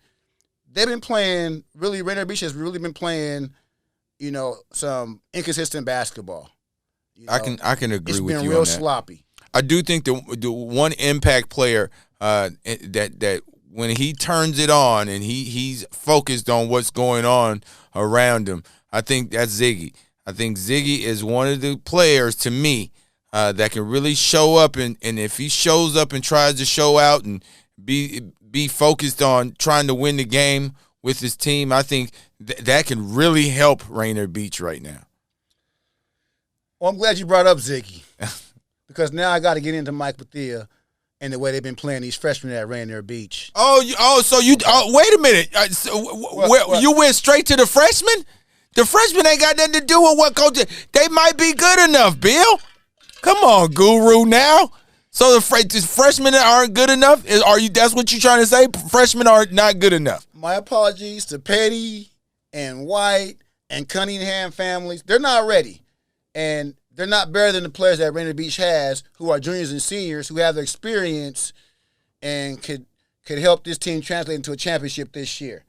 They've been playing, Rainier Beach has really been playing, some inconsistent basketball. I can agree with you on that. It's been real sloppy. I do think the one impact player that when he turns it on and he's focused on what's going on around him, I think that's Ziggy. I think Ziggy is one of the players to me that can really show up, and if he shows up and tries to show out and be focused on trying to win the game with his team, I think that can really help Rainier Beach right now. Well, I'm glad you brought up Ziggy because now I got to get into Mike Bethea and the way they've been playing these freshmen at Rainier Beach. Wait a minute. What? You went straight to the freshmen? The freshmen ain't got nothing to do with what coach. They might be good enough, Bill. Come on, Guru. Now, so the freshmen aren't good enough. That's what you're trying to say? Freshmen are not good enough. My apologies to Petty and White and Cunningham families. They're not ready, and they're not better than the players that Rainier Beach has, who are juniors and seniors, who have the experience and could help this team translate into a championship this year.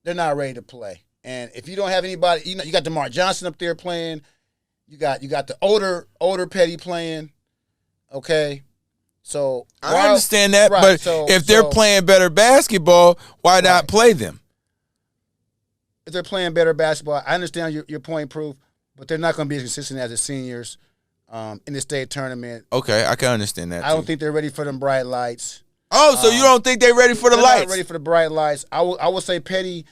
They're not ready to play. And if you don't have anybody, you got DeMar Johnson up there playing. You got the older Petty playing. Okay, so I understand that, but if they're playing better basketball, why not play them? If they're playing better basketball, I understand your point, Proof, but they're not going to be as consistent as the seniors in the state tournament. Okay, I can understand that. I don't think they're ready for them bright lights. Oh, so you don't think they're ready for the lights? Not ready for the bright lights. I would say Petty's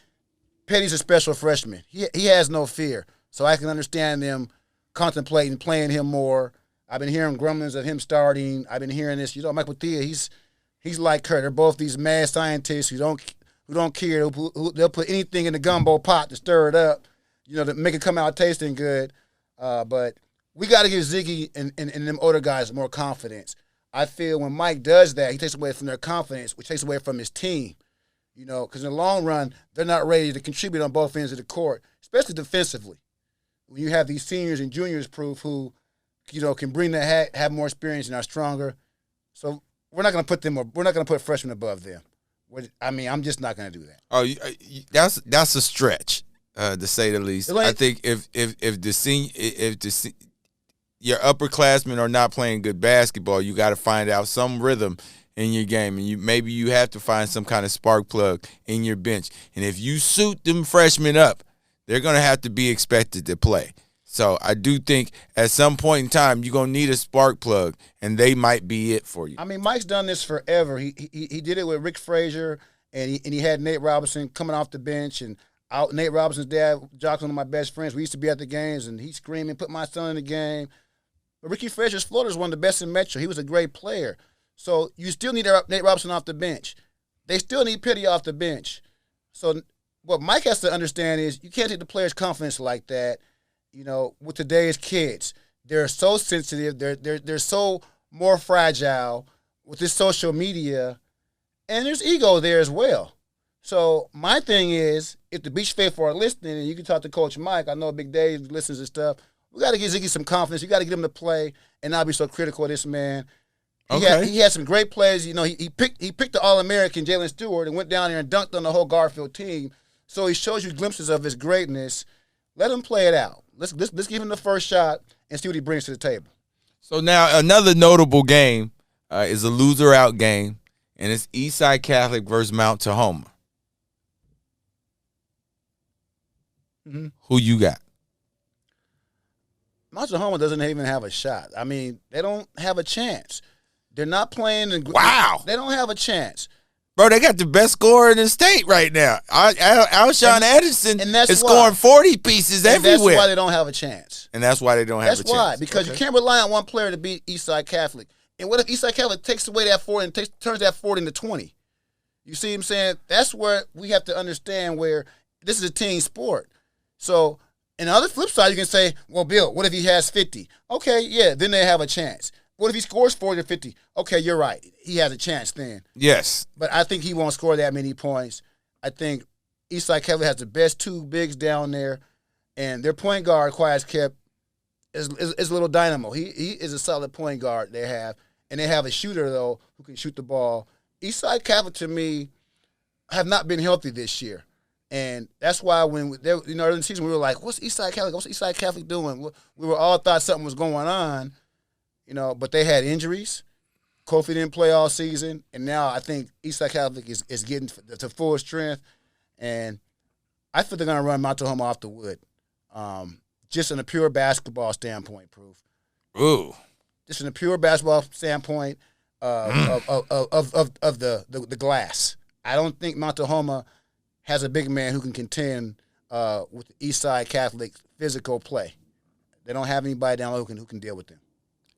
a special freshman. He has no fear, so I can understand them contemplating playing him more. I've been hearing grumblings of him starting. I've been hearing this. Michael Thea, he's like Kurt. They're both these mad scientists who don't care. They'll put anything in the gumbo pot to stir it up, to make it come out tasting good. But we got to give Ziggy and them older guys more confidence. I feel when Mike does that, he takes away from their confidence, which takes away from his team. Because in the long run, they're not ready to contribute on both ends of the court, especially defensively. When you have these seniors and juniors, Proof, who can bring that have more experience and are stronger. So we're not going to put freshmen above them. I'm just not going to do that. Oh, that's a stretch, to say the least. I think if your upperclassmen are not playing good basketball, you got to find out some rhythm in your game, and maybe you have to find some kind of spark plug in your bench. And if you suit them freshmen up, they're going to have to be expected to play. So I do think at some point in time you're gonna need a spark plug, and they might be it for you. Mike's done this forever. He did it with Rick Frazier, and he had Nate Robinson coming off the bench, and Nate Robinson's dad, Jock's one of my best friends. We used to be at the games, and he's screaming, "Put my son in the game." But Ricky Frazier's floater is one of the best in Metro. He was a great player. So you still need Nate Robinson off the bench. They still need Petty off the bench. So what Mike has to understand is you can't take the players' confidence like that. With today's kids, they're so sensitive. They're so more fragile with this social media, and there's ego there as well. So my thing is, if the Beach faithful are listening, and you can talk to Coach Mike, I know Big Dave listens and stuff. We got to give Ziggy some confidence. You got to get him to play and not be so critical of this man. He had some great plays. He picked the All-American Jalen Stewart and went down there and dunked on the whole Garfield team. So he shows you glimpses of his greatness. Let him play it out. Let's give him the first shot and see what he brings to the table. So now another notable game is a loser-out game, and it's Eastside Catholic versus Mount Tahoma. Mm-hmm. Who you got? Mount Tahoma doesn't even have a shot. They don't have a chance. They're not playing. Wow. They don't have a chance. Bro, they got the best scorer in the state right now. Alshon Anderson and that's is why. scoring 40 pieces And everywhere. that's why they don't have a chance. And that's why they don't have a chance. That's why, because you can't rely on one player to beat Eastside Catholic. And what if Eastside Catholic takes away that 40 and turns that 40 into 20? You see what I'm saying? That's where we have to understand where this is a team sport. So, and on the flip side, you can say, well, Bill, what if he has 50? Okay, yeah, then they have a chance. What if he scores 40 or 50? Okay, you're right. He has a chance then. Yes. But I think he won't score that many points. I think Eastside Catholic has the best two bigs down there, and their point guard, Quiet Kept, is a little dynamo. He is a solid point guard they have, and they have a shooter, though, who can shoot the ball. Eastside Catholic, to me, have not been healthy this year. And that's why when they, early in the season, we were like, what's Eastside Catholic? What's Eastside Catholic doing? We were all thought something was going on, but they had injuries. Kofi didn't play all season. And now I think Eastside Catholic is getting to full strength. And I think they're going to run Mount Tahoma off the wood. Just in a pure basketball standpoint, Proof. Ooh. Just in a pure basketball standpoint of the glass. I don't think Mount Tahoma has a big man who can contend with the Eastside Catholic physical play. They don't have anybody down low who can deal with them.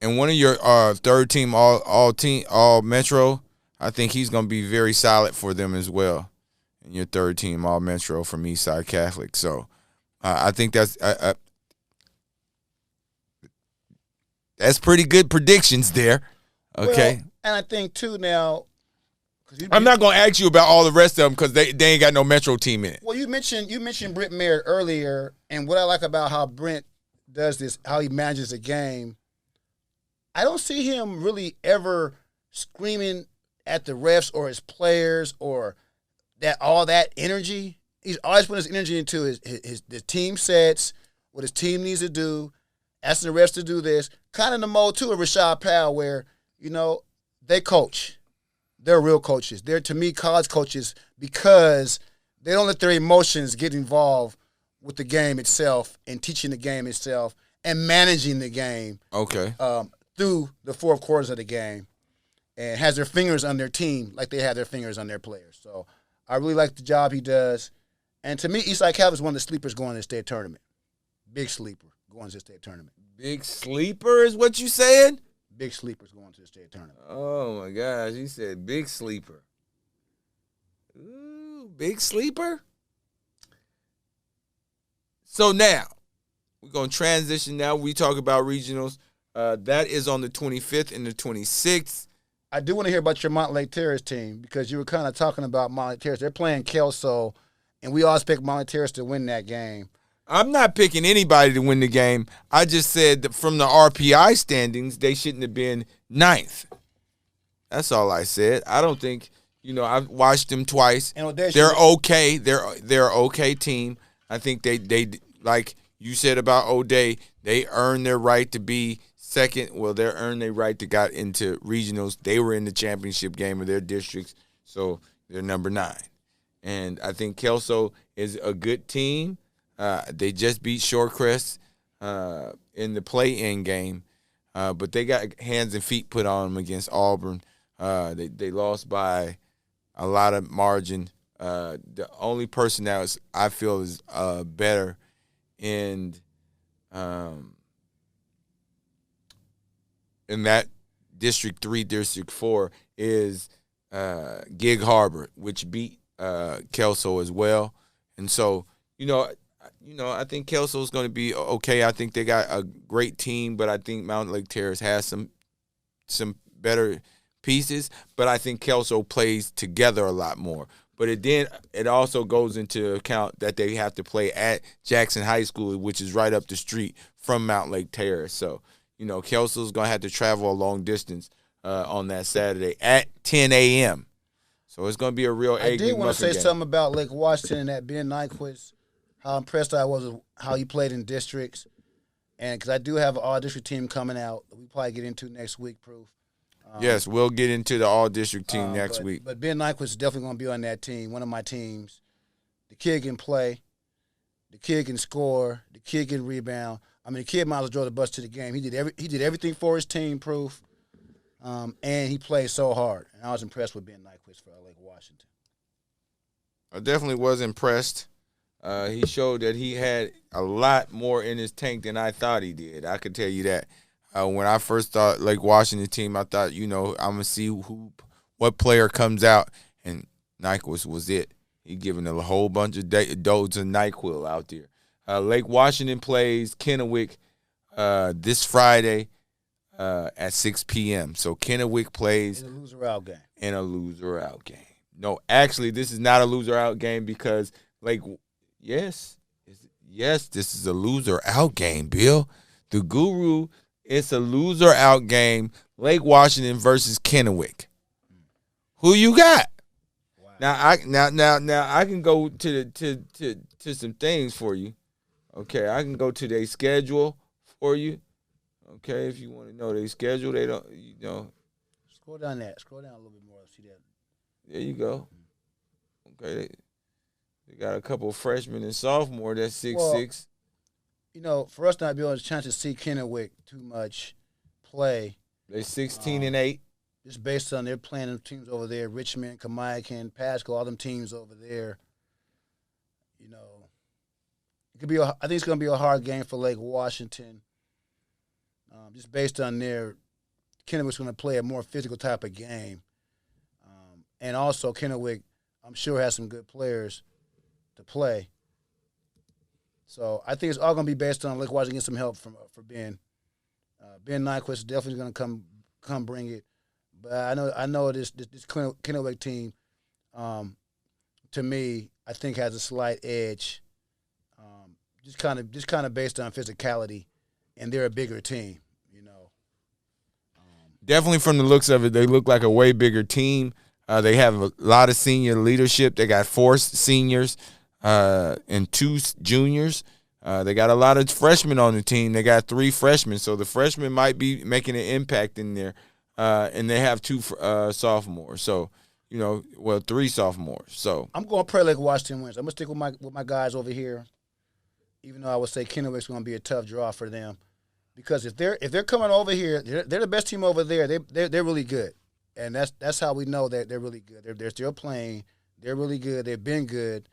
And one of your third team all Metro, I think he's going to be very solid for them as well. And your third team all Metro from Eastside Catholic. So I think that's pretty good predictions there. Okay. Well, and I think too now. I'm not going to ask you about all the rest of them because they ain't got no Metro team in it. Well, you mentioned Brent Merritt earlier, and what I like about how Brent does this, how he manages the game, I don't see him really ever screaming at the refs or his players or all that energy. He's always putting his energy into the team sets, what his team needs to do, asking the refs to do this. Kind of the mode too of Rashad Powell, where they coach. They're real coaches. They're, to me, college coaches because they don't let their emotions get involved with the game itself and teaching the game itself and managing the game. Okay. Through the fourth quarters of the game, and has their fingers on their team like they have their fingers on their players. So I really like the job he does. And to me, Eastside Catholic is one of the sleepers going to the state tournament. Big sleeper going to the state tournament. Big sleeper is what you said? Big sleepers going to the state tournament. Oh, my gosh. You said big sleeper. Ooh, big sleeper? So now, we're going to transition now. We talk about regionals. That is on the 25th and the 26th. I do want to hear about your Montlake Terrace team because you were kind of talking about Montlake Terrace. They're playing Kelso, and we all expect Montlake Terrace to win that game. I'm not picking anybody to win the game. I just said that from the RPI standings, they shouldn't have been ninth. That's all I said. I don't think, I've watched them twice. And they're okay. They're an okay team. I think they like you said about O'Day, they earned their right to be second. Well, they earned their right to got into regionals. They were in the championship game of their districts, so they're number 9. And I think Kelso is a good team. They just beat Shorecrest in the play-in game, but they got hands and feet put on them against Auburn. They lost by a lot of margin. The only person that I feel is better in that District 3, District 4 is Gig Harbor, which beat Kelso as well. And so, I think Kelso is going to be okay. I think they got a great team, but I think Montlake Terrace has some better pieces. But I think Kelso plays together a lot more. But it also goes into account that they have to play at Jackson High School, which is right up the street from Montlake Terrace. So, Kelso's going to have to travel a long distance on that Saturday at 10 a.m. So it's going to be a real egg. I did want to say something about Lake Washington and that Ben Nyquist, how impressed I was with how he played in districts. And because I do have an all-district team coming out, we probably get into next week, Proof. Yes, we'll get into the all-district team next week. But Ben Nyquist is definitely going to be on that team, one of my teams. The kid can play. The kid can score. The kid can rebound. I mean, the kid might as well drove the bus to the game. He did everything for his team, Proof. And he played so hard. And I was impressed with Ben Nyquist for Lake Washington. I definitely was impressed. He showed that he had a lot more in his tank than I thought he did. I could tell you that. When I first thought Lake Washington team, I thought, I'm going to see what player comes out, and Nyquist was it. He giving a whole bunch of doses of NyQuil out there. Lake Washington plays Kennewick this Friday at 6 p.m. So Kennewick plays In a loser-out game. in a loser-out game. No, actually, this is not a loser-out game because yes, this is a loser-out game, Bill. The Guru, it's a loser-out game. Lake Washington versus Kennewick. Who you got? Wow. Now I can go to some things for you. Okay, I can go to their schedule for you. Okay, if you want to know their schedule, they don't. Scroll down a little bit more. See that? There you go. Okay, they got a couple of freshmen and sophomore that's 6'6". For us not being able to chance to see Kennewick too much play, They 16 and 8. just based on their playing them teams over there, Richmond, Kamiakin, Pasco, all them teams over there. It could be. I think it's going to be a hard game for Lake Washington. Just based on Kennewick's going to play a more physical type of game, and also Kennewick, I'm sure, has some good players to play. So I think it's all going to be based on Lake Washington getting some help for Ben. Ben Nyquist is definitely going to come bring it. But I know this Kennewick team, to me, I think has a slight edge, just kind of based on physicality, and they're a bigger team. Definitely from the looks of it, they look like a way bigger team. They have a lot of senior leadership. They got 4 seniors and 2 juniors. They got a lot of freshmen on the team. They got 3 freshmen, so the freshmen might be making an impact in there. And they have 2 sophomores. So, 3 sophomores. So I'm going to pray Lake Washington wins. I'm going to stick with my guys over here, even though I would say Kennewick's going to be a tough draw for them. Because if they're coming over here, they're the best team over there. They're really good, and that's how we know that they're really good. They're still playing. They're really good. They've been good.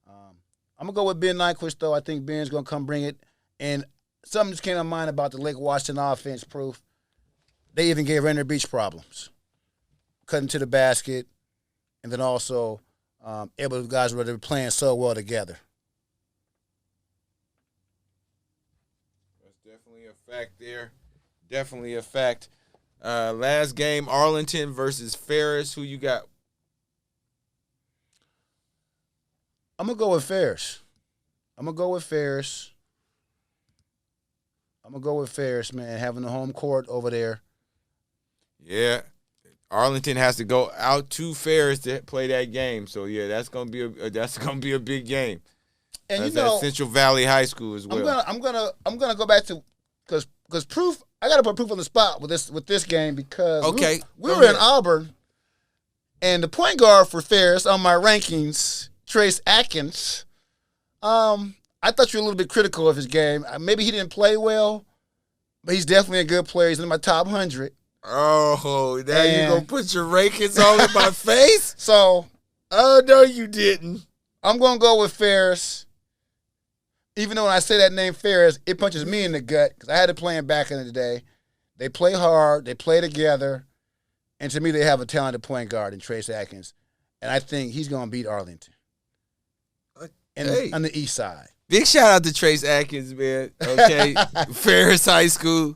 I'm gonna go with Ben Nyquist though. I think Ben's gonna come bring it. And something just came to mind about the Lake Washington offense. Proof. They even gave Rainier Beach problems, cutting to the basket, and then also able to guys where they're playing so well together. definitely a fact there. Definitely a fact. Last game, Arlington versus Ferris. Who you got? I'm going to go with Ferris. Man. Having the home court over there. Yeah. Arlington has to go out to Ferris to play that game. So yeah, that's gonna be a big game. And that's at Central Valley High School as well. I'm gonna go back to because proof. I got to put proof on the spot with this game because we were in Auburn, and the point guard for Ferris on my rankings, Trace Atkins. I thought you were a little bit critical of his game. Maybe he didn't play well, but he's definitely a good player. He's in my top 100. Oh, now you gonna put your rankings all in my face? So, oh no, you didn't. I'm gonna go with Ferris. Even though when I say that name Ferris, it punches me in the gut because I had to play him back in the day. They play hard, they play together, and to me, they have a talented point guard in Trace Atkins, and I think he's gonna beat Arlington. On the east side. Big shout out to Trace Atkins, man. Okay, Ferris High School.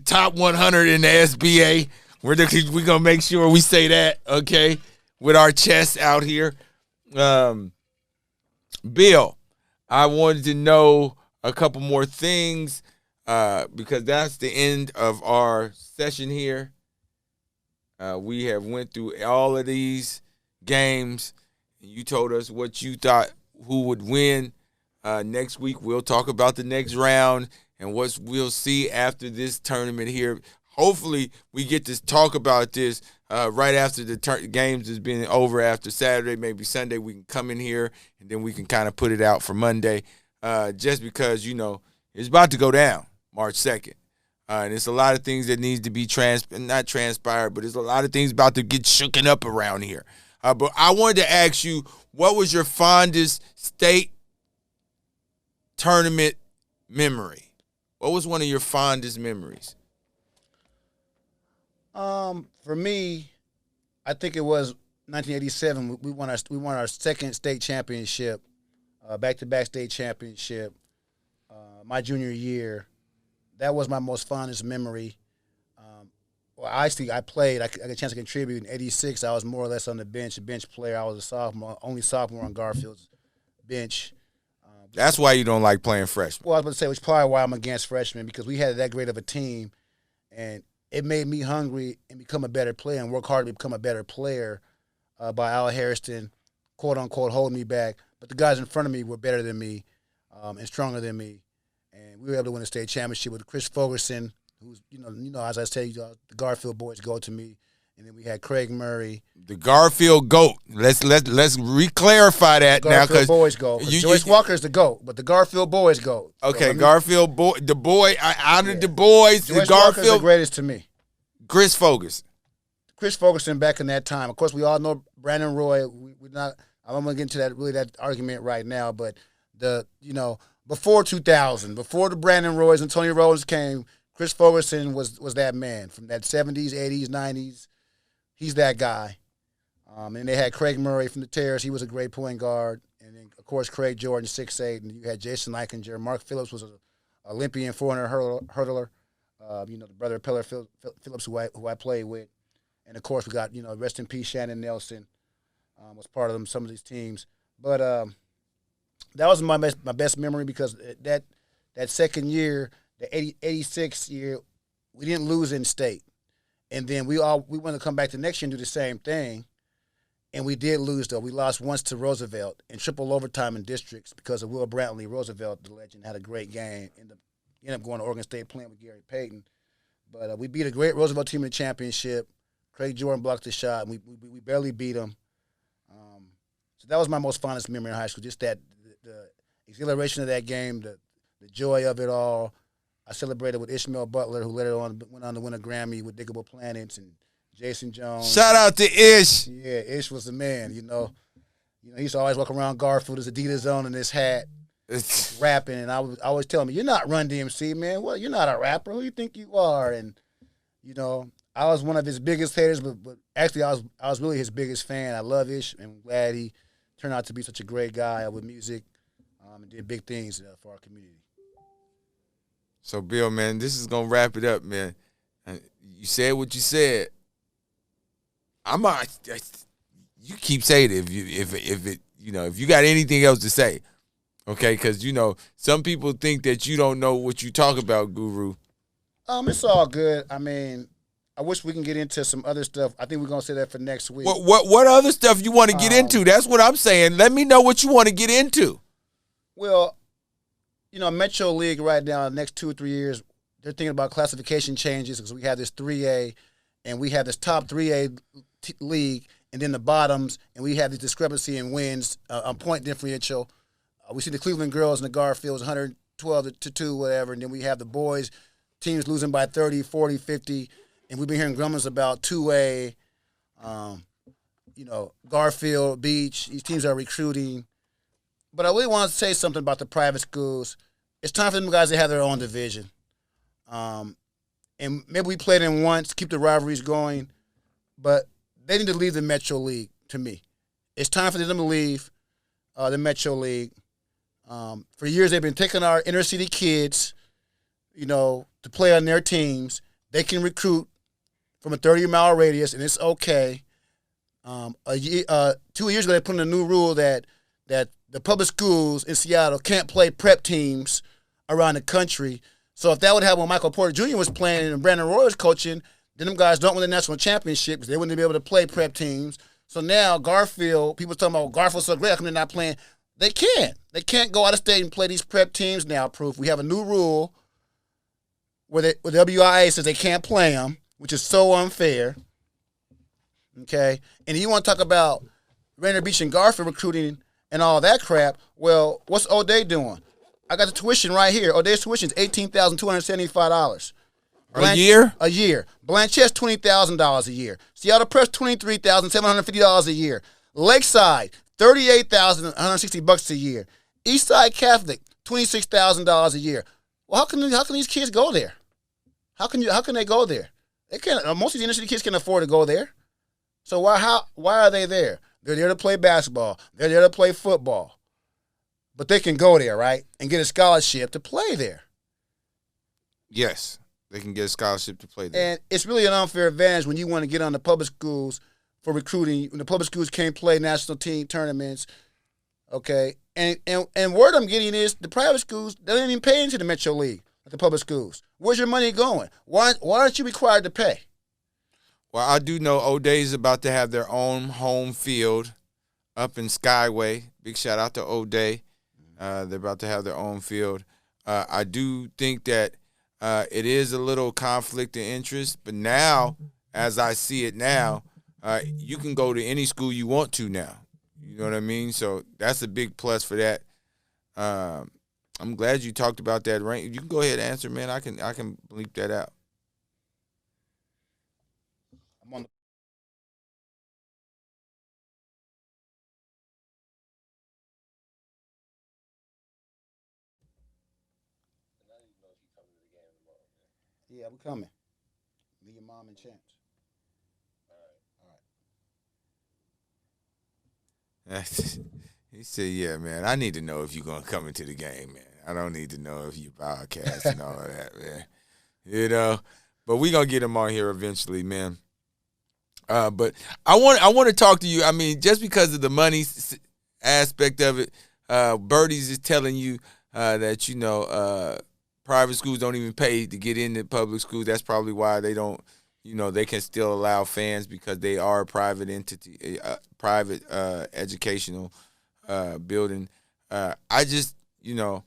Top 100 in the SBA. We're gonna make sure we say that, okay, with our chest out here. Bill, I wanted to know a couple more things because that's the end of our session here. We have went through all of these games. You told us what you thought who would win. Next week we'll talk about the next round and what we'll see after this tournament here. Hopefully we get to talk about this right after the games has been over after Saturday, maybe Sunday. We can come in here and then we can kind of put it out for Monday just because, it's about to go down March 2nd. And it's a lot of things that needs to be not transpired, but there's a lot of things about to get shooken up around here. But I wanted to ask you, what was your fondest state tournament memory? What was one of your fondest memories? For me, I think it was 1987. We won our second state championship, back-to-back state championship. My junior year, that was my most fondest memory. I played. I got a chance to contribute in '86. I was more or less on the bench, a bench player. I was a sophomore, only sophomore on Garfield's bench. That's why you don't like playing freshmen. Well, I was going to say, which is probably why I'm against freshmen, because we had that great of a team, and it made me hungry and become a better player and work hard to become a better player by Al Harrison, quote-unquote, holding me back. But the guys in front of me were better than me and stronger than me. And we were able to win a state championship with Chris Fogerson, who's, as I say, the Garfield boys go to me. And then we had Craig Murray. The Garfield GOAT. Let's re-clarify that now. Garfield boys go. Joyce Walker's the GOAT, but the Garfield boys go. Okay, so Garfield boy. The boy. I honored the boys. Joyce the Garfield. Walker's the greatest to me. Chris Fogerson. Chris Fogerson back in that time. Of course, we all know Brandon Roy. We're not. I'm gonna get into that argument right now, but before 2000, before the Brandon Roys and Tony Rose came, Chris Fogerson was that man from that 70s, 80s, 90s. He's that guy. And they had Craig Murray from the Terrace. He was a great point guard. And then, of course, Craig Jordan, 6'8". And you had Jason Eichinger. Mark Phillips was an Olympian 400 hurdler. The brother of Peller Phillips, who I played with. And, of course, we got, rest in peace, Shannon Nelson was part of some of these teams. But that was my best memory, because that second year, the 86 year, we didn't lose in state. And then we wanted to come back the next year and do the same thing. And we did lose, though. We lost once to Roosevelt in triple overtime in districts because of Will Brantley. Roosevelt, the legend, had a great game. Ended up going to Oregon State playing with Gary Payton. But we beat a great Roosevelt team in the championship. Craig Jordan blocked the shot, and we barely beat them. So that was my most fondest memory in high school, just that the exhilaration of that game, the joy of it all. I celebrated with Ishmael Butler, who later on went on to win a Grammy with Diggable Planets, and Jason Jones. Shout out to Ish. Yeah, Ish was the man. He used to always walk around Garfield with his Adidas on and his hat, rapping. And I always tell him, "You're not Run DMC, man. Well, you're not a rapper. Who do you think you are?" And I was one of his biggest haters, but actually I was really his biggest fan. I love Ish, and I'm glad he turned out to be such a great guy with music, and did big things for our community. So, Bill, man, this is gonna wrap it up, man. You said what you said. You keep saying it if you got anything else to say, okay? Because some people think that you don't know what you talk about, Guru. It's all good. I mean, I wish we can get into some other stuff. I think we're gonna say that for next week. What other stuff you want to get into? That's what I'm saying. Let me know what you want to get into. Well, Metro League right now, the next 2 or 3 years, they're thinking about classification changes, because we have this 3A, and we have this top 3A league, and then the bottoms, and we have this discrepancy in wins on point differential. We see the Cleveland girls and the Garfields 112-2, whatever, and then we have the boys, teams losing by 30, 40, 50, and we've been hearing grumblings about 2A, Garfield, Beach. These teams are recruiting. But I really want to say something about the private schools. It's time for them guys to have their own division. And maybe we play them once, keep the rivalries going, but they need to leave the Metro League, to me. It's time for them to leave the Metro League. For years, they've been taking our inner city kids, to play on their teams. They can recruit from a 30-mile radius, and it's okay. 2 years ago, they put in a new rule that the public schools in Seattle can't play prep teams around the country. So if that would happen when Michael Porter Jr. was playing and Brandon Roy was coaching, then them guys don't win the national championship because they wouldn't be able to play prep teams. So now Garfield, people talking about Garfield's so great, how come they're not playing? They can't. They can't go out of state and play these prep teams now, Proof. We have a new rule where the WIA says they can't play them, which is so unfair. Okay? And you want to talk about Rainier Beach and Garfield recruiting and all that crap. Well, what's O'Day doing? I got the tuition right here. O'Day's tuition is $18,275. A year? A year. Blanchette's $20,000 a year. Seattle Press $23,750 a year. Lakeside $38,160 a year. Eastside Catholic $26,000 a year. Well, how can these kids go there? How can they go there? They can't. Most of these inner city kids can't afford to go there. So why are they there? They're there to play basketball. They're there to play football. But they can go there, right, and get a scholarship to play there. Yes, they can get a scholarship to play there. And it's really an unfair advantage when you want to get on the public schools for recruiting. When the public schools can't play national team tournaments, okay. And word I'm getting is the private schools, they don't even pay into the Metro League like the public schools. Where's your money going? Why aren't you required to pay? Well, I do know O'Dea is about to have their own home field up in Skyway. Big shout out to O'Dea. They're about to have their own field. I do think that it is a little conflict of interest, but now, as I see it now, you can go to any school you want to now. You know what I mean? So that's a big plus for that. I'm glad you talked about that rank. You can go ahead and answer, man. I can bleep that out. I'm on the Yeah, we're coming. Me, your mom, and Champs. He said, yeah, man, I need to know if you're going to come into the game, man. I don't need to know if you podcast and all of that, man. You know, but we're going to get him on here eventually, man. But I want to talk to you. I mean, just because of the money aspect of it, Birdies is telling you that, you know, private schools don't even pay to get into public schools. That's probably why they don't, you know, they can still allow fans because they are a private entity, private educational building. I just, you know,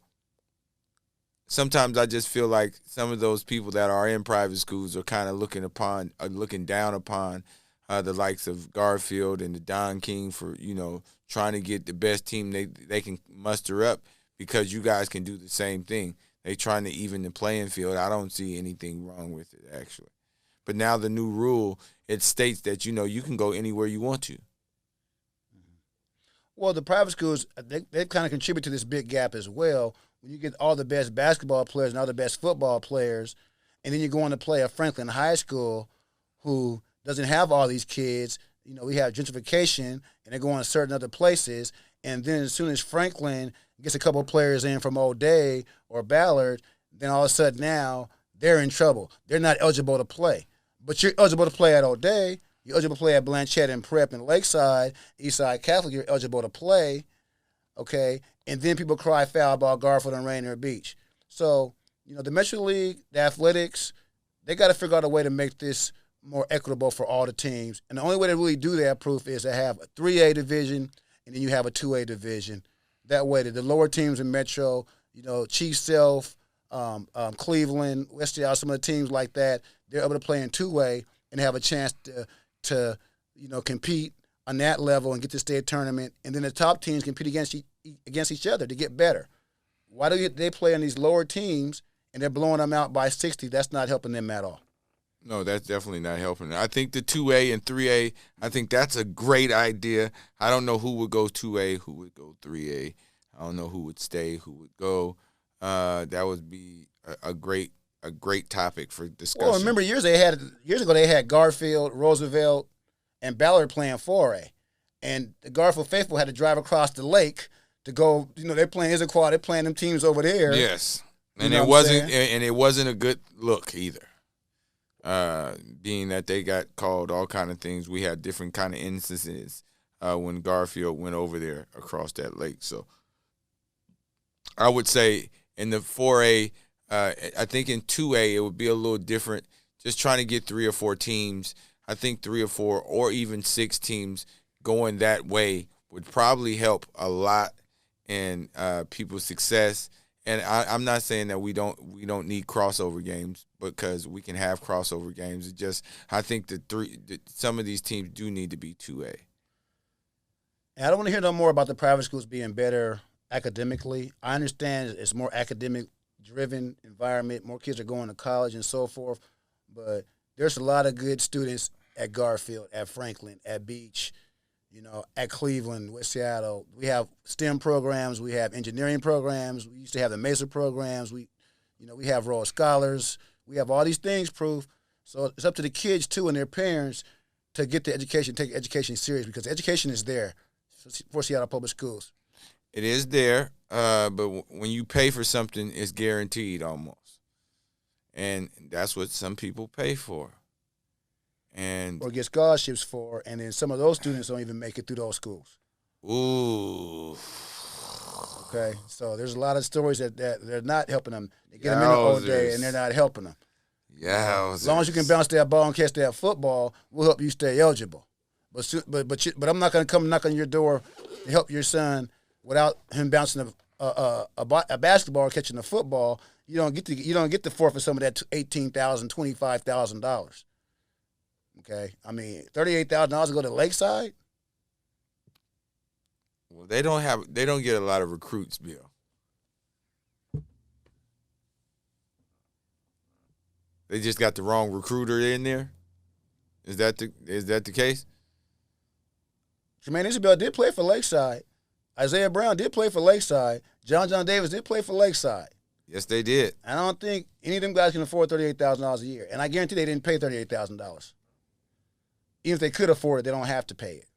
sometimes I just feel like some of those people that are in private schools are kind of looking down upon the likes of Garfield and the Don King for, you know, trying to get the best team they can muster up because you guys can do the same thing. They trying to even the playing field. I don't see anything wrong with it, actually. But now the new rule, it states that, you know, you can go anywhere you want to. Well, the private schools, they kind of contribute to this big gap as well. When you get all the best basketball players and all the best football players, and then you go on to play at Franklin High School who doesn't have all these kids. You know, we have gentrification, and they're going to certain other places. And then as soon as Franklin gets a couple of players in from O'Dea or Ballard, then all of a sudden now they're in trouble. They're not eligible to play. But you're eligible to play at O'Dea. You're eligible to play at Blanchette and Prep and Lakeside, Eastside Catholic. You're eligible to play, okay? And then people cry foul about Garfield and Rainier Beach. So, you know, the Metro League, the athletics, they got to figure out a way to make this more equitable for all the teams. And the only way to really do that, Proof, is to have a 3A division and then you have a 2A division. That way, the lower teams in Metro, you know, Chief Self, Cleveland, West Seattle, some of the teams like that, they're able to play in 2A and have a chance to you know, compete on that level and get to state tournament. And then the top teams compete against each other to get better. Why do they play on these lower teams and they're blowing them out by 60? That's not helping them at all. No, that's definitely not helping. I think the 2A and 3A, I think that's a great idea. I don't know who would go 2A, who would go 3A. I don't know who would stay, who would go. That would be a great topic for discussion. Well, remember years ago they had Garfield, Roosevelt, and Ballard playing 4A, and the Garfield faithful had to drive across the lake to go. You know, they're playing Issaquah, they're playing them teams over there. Yes, and You know it wasn't a good look either. Being that they got called all kind of things, we had different kind of instances when Garfield went over there across that lake. So I would say in the 4A, I think in 2A it would be a little different. Just trying to get 3 or 4 teams. I think 3 or 4 or even 6 teams going that way would probably help a lot in people's success. And I'm not saying that we don't need crossover games because we can have crossover games. It just I think some of these teams do need to be 2A. And I don't want to hear no more about the private schools being better academically. I understand it's more academic-driven environment. More kids are going to college and so forth. but there's a lot of good students at Garfield, at Franklin, at Beach, at Cleveland, West Seattle. We have STEM programs. We have engineering programs. We used to have the Mesa programs. We have Royal Scholars. We have all these things, Proof. So it's up to the kids, too, and their parents to get the education, take education serious, because education is there for Seattle Public Schools. It is there, but when you pay for something, it's guaranteed almost. And that's what some people pay for. And or get scholarships for, and then some of those students don't even make it through those schools. ooh. Okay, so there's a lot of stories that they're not helping them. They get them in the all day, and they're not helping them. Yeah. As long as you can bounce that ball and catch that football, we'll help you stay eligible. But I'm not going to come knock on your door to help your son without him bouncing a basketball or catching a football. You don't get to forfeit some of that $18,000, $25,000. Okay, I mean $38,000 to go to Lakeside. Well, they don't get a lot of recruits, Bill. They just got the wrong recruiter in there. Is that the case? Jermaine Isabel did play for Lakeside. Isaiah Brown did play for Lakeside. John Davis did play for Lakeside. Yes, they did. I don't think any of them guys can afford $38,000 a year. And I guarantee they didn't pay $38,000. Even if they could afford it, they don't have to pay it.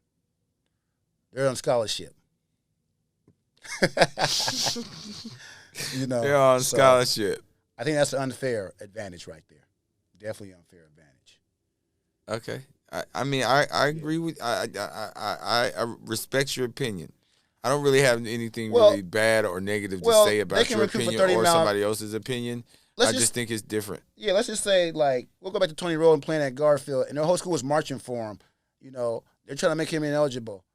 They're on scholarship. They're on scholarship. I think that's an unfair advantage right there. Definitely an unfair advantage. Okay. I agree with I respect your opinion. I don't really have anything really bad or negative to say about your opinion or somebody else's opinion. I just think it's different. Yeah, let's just say, we'll go back to Tony Rowland playing at Garfield, and their whole school was marching for him. They're trying to make him ineligible.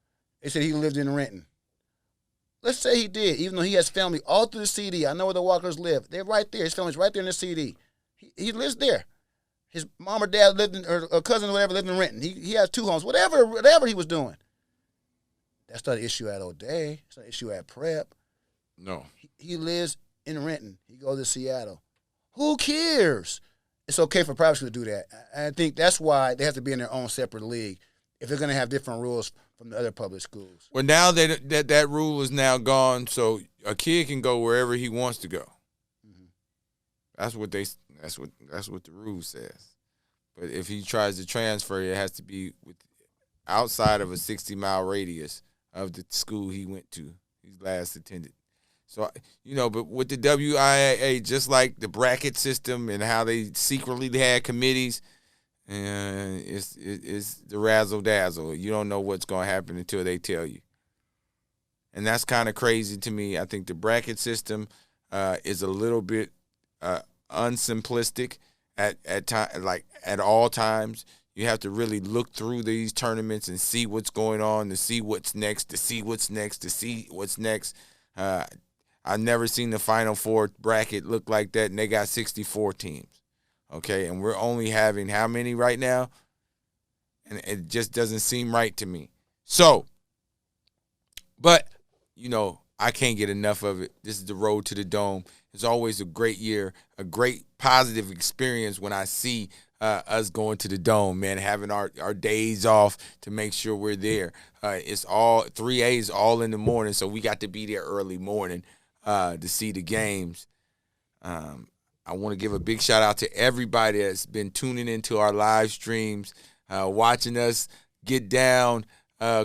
They said he lived in Renton. Let's say he did, even though he has family all through the CD. I know where the Walkers live. They're right there. His family's right there in the CD. He lives there. His mom or dad lived in, or cousin or whatever lived in Renton. He has two homes. Whatever he was doing. That's not an issue at O'Day. It's not an issue at Prep. No. He lives in Renton. He goes to Seattle. Who cares? It's okay for private schools to do that. I think that's why they have to be in their own separate league if they're going to have different rules from the other public schools. Well, now that rule is now gone, so a kid can go wherever he wants to go. Mm-hmm. That's what the rule says. But if he tries to transfer, it has to be outside of a 60-mile radius of the school he went to, he last attended. So, but with the WIAA, just like the bracket system and how they secretly had committees, it's the razzle-dazzle. You don't know what's going to happen until they tell you. And that's kind of crazy to me. I think the bracket system is a little bit unsimplistic at all times. You have to really look through these tournaments and see what's going on, to see what's next, to see what's next. I've never seen the Final Four bracket look like that, and they got 64 teams. Okay, and we're only having how many right now? And it just doesn't seem right to me. So, but, I can't get enough of it. This is the road to the Dome. It's always a great year, a great positive experience when I see us going to the Dome, man, having our days off to make sure we're there. It's all 3A's all in the morning, so we got to be there early morning to see the games. I want to give a big shout out to everybody that's been tuning into our live streams, watching us get down,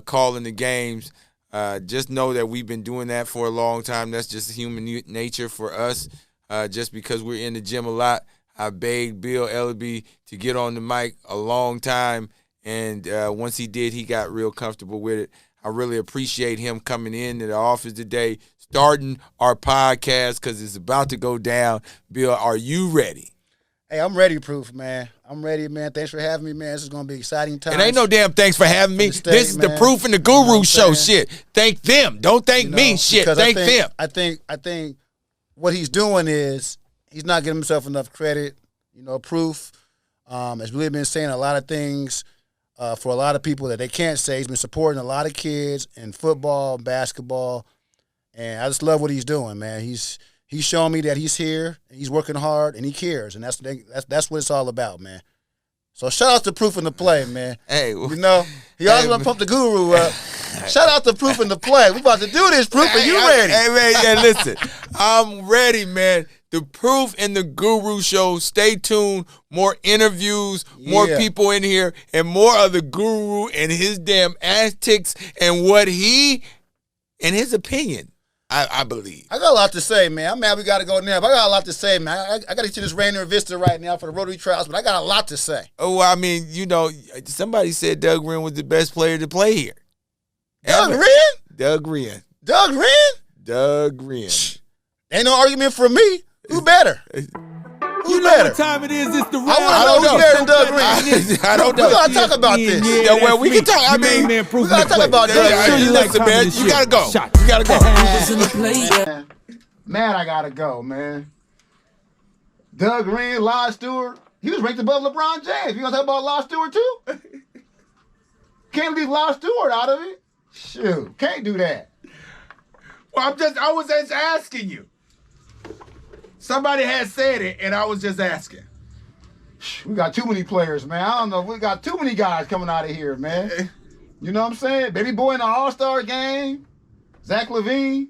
calling the games. Just know that we've been doing that for a long time. That's just human nature for us. Just because we're in the gym a lot, I begged Bill Ellaby to get on the mic a long time, and once he did, he got real comfortable with it. I really appreciate him coming into the office today, starting our podcast because it's about to go down. Bill, are you ready? Hey, I'm ready, Proof, man. I'm ready, man. Thanks for having me, man. This is going to be exciting times. It ain't no damn thanks for having me. This is the Proof and the Guru show. Shit. Thank them. Don't thank me. Shit. Thank them. I think what he's doing is he's not giving himself enough credit. Proof has really been saying a lot of things for a lot of people that they can't say. He's been supporting a lot of kids in football, basketball, and I just love what he's doing, man. He's he's showing me that he's here, and he's working hard, and he cares, and that's what it's all about, man. So shout out to Proof in the Play, man. Hey, you know, he always want to pump the guru up. Shout out to Proof in the Play. We about to do this, Proof. Are you ready? Hey, man, yeah, listen. I'm ready, man. The Proof and the Guru Show. Stay tuned. More interviews, more people in here, and more of the Guru and his damn antics and what he and his opinion. I believe. I got a lot to say, man. I'm mad we got to go now, but I got a lot to say, man. I got to get to this Rainier Vista right now for the Rotary Trials, but I got a lot to say. Oh, I mean, you know, somebody said Doug Wren was the best player to play here. Doug Wren? Doug Wren. Doug Wren? Doug Wren. Ain't no argument for me. Who better? You know what time it is? It's the round. I want to know who's better than Doug Wren. I don't know. We got to talk about this. Yeah, well, we can talk. I mean, we got to talk about Doug Wren. Listen, man, you got to go. You got to go. Man, I got to go, man. Doug Wren, Lod Stewart, he was ranked above LeBron James. You going to talk about Lod Stewart, too? Can't leave Lod Stewart out of it. Shoot, can't do that. Well, I was just asking you. Somebody had said it, and I was just asking. We got too many players, man. I don't know. We got too many guys coming out of here, man. You know what I'm saying? Baby Boy in the All-Star game. Zach LaVine.